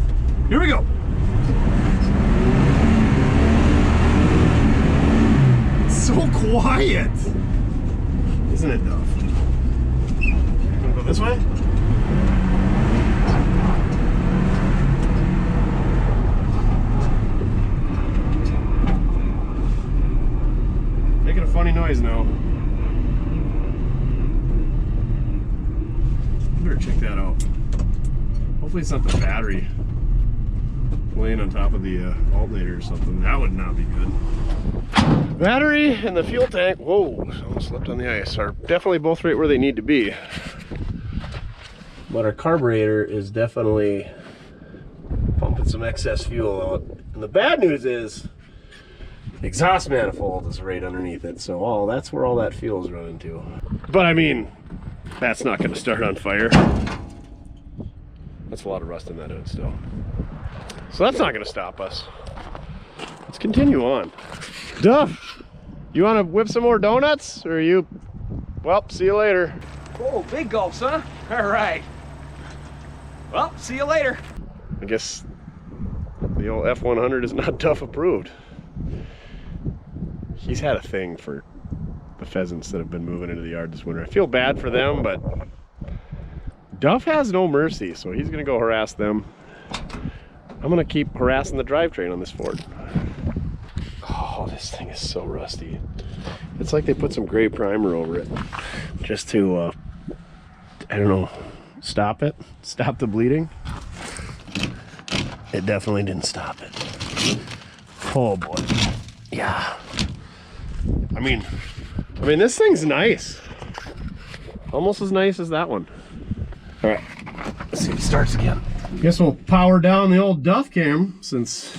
Here we go. It's so quiet. Isn't it, Duff? You wanna go this way? Making a funny noise now. Better check that out. Hopefully it's not the battery laying on top of the alternator or something. That would not be good. Battery and the fuel tank, whoa, almost slipped on the ice, are definitely both right where they need to be. But our carburetor is definitely pumping some excess fuel out. And the bad news is, the exhaust manifold is right underneath it, so that's where all that fuel is running to. But I mean, that's not going to start on fire. That's a lot of rust in that hood still. So that's not going to stop us. Let's continue on. Duff, you want to whip some more donuts? Or are you, well, see you later. Oh, big gulps, huh? All right. Well, see you later. I guess the old F100 is not Duff approved. He's had a thing for the pheasants that have been moving into the yard this winter. I feel bad for them, but Duff has no mercy, so he's gonna go harass them. I'm gonna keep harassing the drivetrain on this Ford. Oh, this thing is so rusty. It's like they put some gray primer over it just to, I don't know, stop it, stop the bleeding. It definitely didn't stop it. Oh boy, yeah. I mean, this thing's nice. Almost as nice as that one. All right, let's see if it starts again. Guess we'll power down the old Duff cam since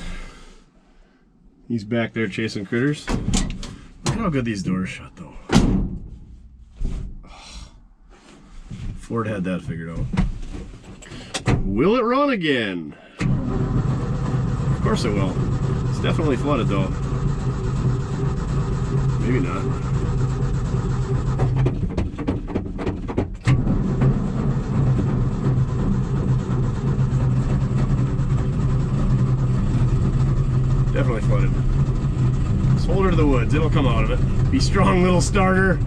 he's back there chasing critters. Look how good these doors shut though. Ford had that figured out. Will it run again? Of course it will. It's definitely flooded though. Maybe not. Definitely flooded. Just hold her to the woods. It'll come out of it. Be strong, little starter.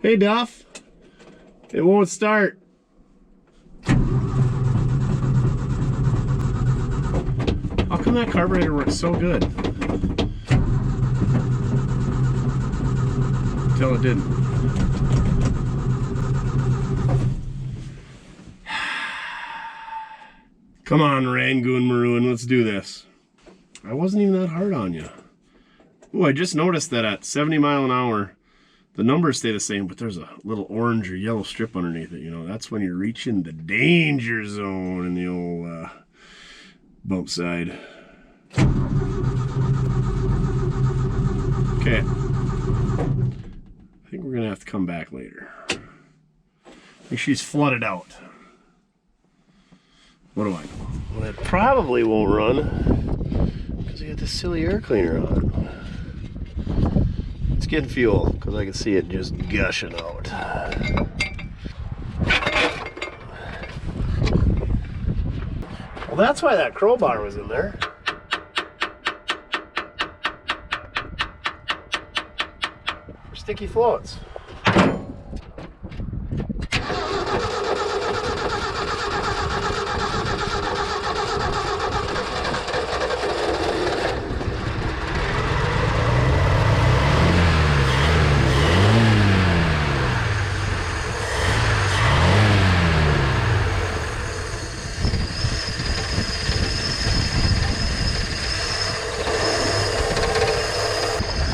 Hey, Duff. It won't start. How come that carburetor works so good? Until it didn't. Come on, Rangoon Maroon, let's do this. I wasn't even that hard on you. Oh, I just noticed that at 70 miles an hour, the numbers stay the same, but there's a little orange or yellow strip underneath it. You know, that's when you're reaching the danger zone in the old bump side. Okay. I think we're gonna have to come back later. I think she's flooded out. What do I know? Well, it probably won't run because we got this silly air cleaner on. It's getting fuel because I can see it just gushing out. Well, that's why that crowbar was in there. For sticky floats.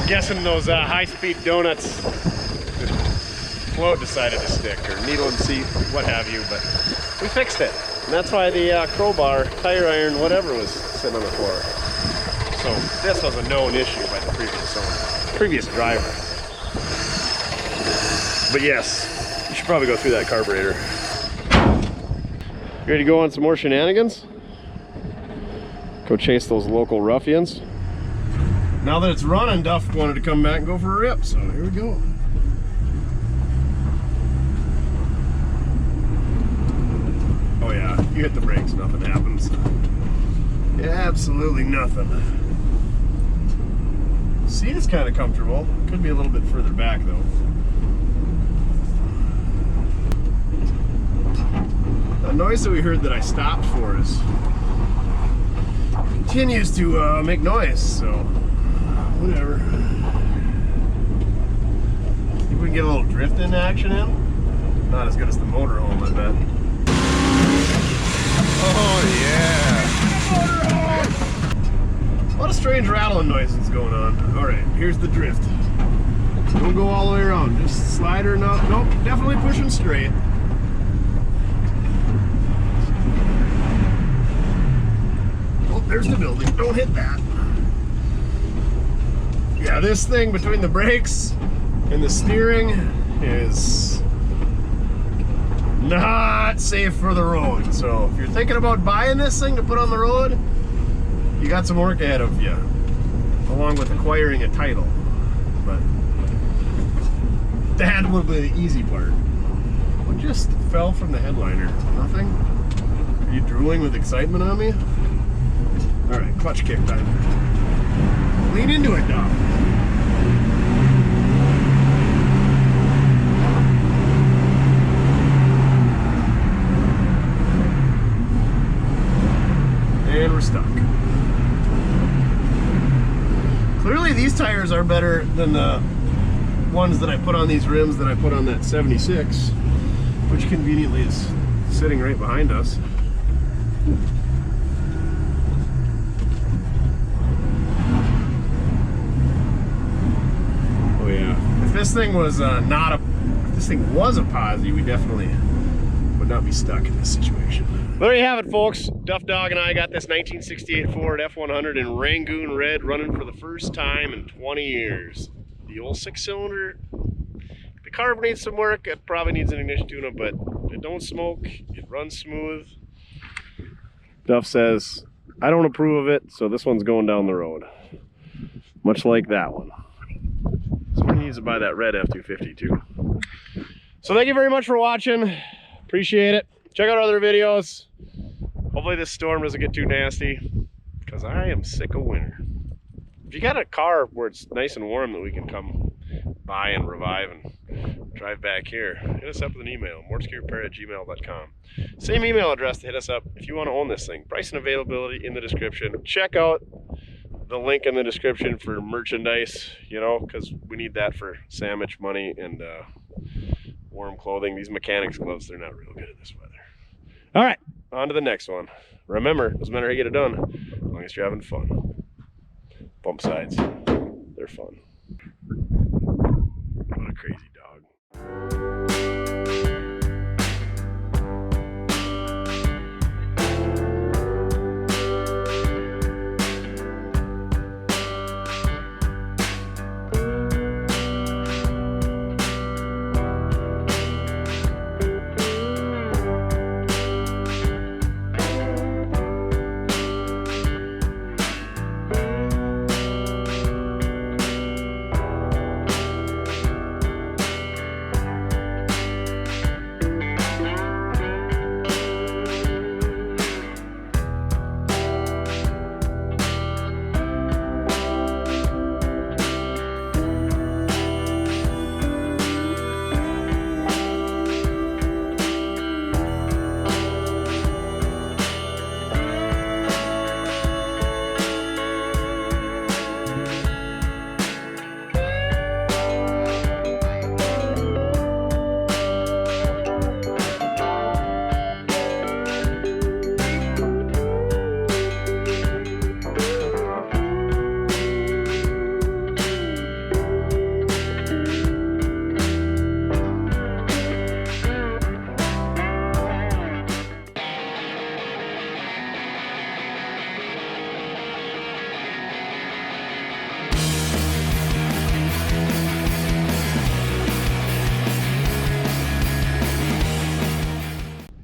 Guessing those high-speed donuts float decided to stick, or needle and seat, what have you, but we fixed it. And that's why the crowbar, tire iron, whatever was sitting on the floor. So this was a known issue by the previous driver. But yes, you should probably go through that carburetor. You ready to go on some more shenanigans? Go chase those local ruffians. Now that it's running, Duff wanted to come back and go for a rip, so here we go. Oh yeah, you hit the brakes, nothing happens. Yeah, absolutely nothing. Seat is kind of comfortable. Could be a little bit further back though. The noise that we heard that I stopped for is continues to make noise, so whatever. Think we can get a little drifting action in? Not as good as the motorhome, I bet. Oh yeah! A lot of strange rattling noises going on. Alright, here's the drift. Don't go all the way around, just slide her up. Nope, definitely pushing straight. Oh, there's the building. Don't hit that. Yeah, this thing between the brakes and the steering is not safe for the road. So if you're thinking about buying this thing to put on the road, you got some work ahead of you, along with acquiring a title. But that will be the easy part. What just fell from the headliner? Nothing? Are you drooling with excitement on me? Alright, clutch kick time. Lean into it, Duff. And we're stuck. Clearly these tires are better than the ones that I put on these rims that I put on that 76, which conveniently is sitting right behind us. Oh yeah. If this thing was if this thing was a posi, we definitely would not be stuck in this situation. There you have it, folks. Duff Dog and I got this 1968 Ford F100 in Rangoon red running for the first time in 20 years. The old 6-cylinder, the carb needs some work. It probably needs an ignition tune-up, but it don't smoke. It runs smooth. Duff says, I don't approve of it, so this one's going down the road. Much like that one. Someone needs to buy that red F250 too. So thank you very much for watching. Appreciate it. Check out our other videos. Hopefully this storm doesn't get too nasty, because I am sick of winter. If you got a car where it's nice and warm that we can come by and revive and drive back here, hit us up with an email, mortskerepair@gmail.com. Same email address to hit us up if you want to own this thing. Price and availability in the description. Check out the link in the description for merchandise, you know, because we need that for sandwich money and warm clothing. These mechanics gloves, they're not real good in this weather. All right, on to the next one. Remember, doesn't matter how you get it done, as long as you're having fun. Bump sides, they're fun. What a crazy dog.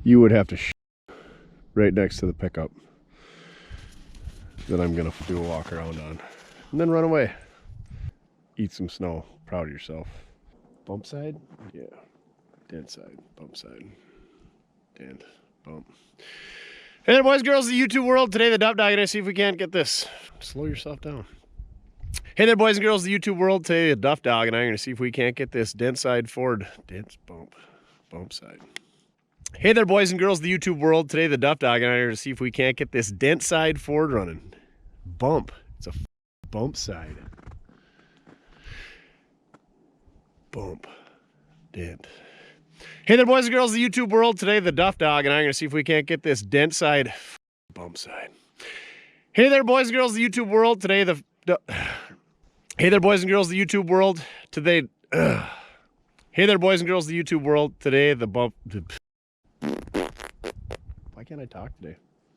You would have to right next to the pickup that I'm gonna do a walk around on, and then run away. Eat some snow. Proud of yourself. Bump side? Yeah. Dent side. Bump side. Dent. Bump. Hey there, boys and girls of the YouTube world. Today the Duff Dog and I see if we can't get this. Slow yourself down. Hey there, boys and girls of the YouTube world. Today the Duff Dog and I are gonna see if we can't get this dent side Ford. Dent bump. Bump side. Hey there, boys and girls of the YouTube world. Today the Duff Dog and I are going to see if we can't get this dent side Ford running. Bump. It's a bump side. Bump. Dent. Hey there, boys and girls of the YouTube world. Today the Duff Dog and I are going to see if we can't get this dent side bump side. Hey there, boys and girls of the YouTube world. Today the... Hey there, boys and girls of the YouTube world. Today... Hey there, boys and girls of the YouTube world. Today the bump... Why can't I talk today?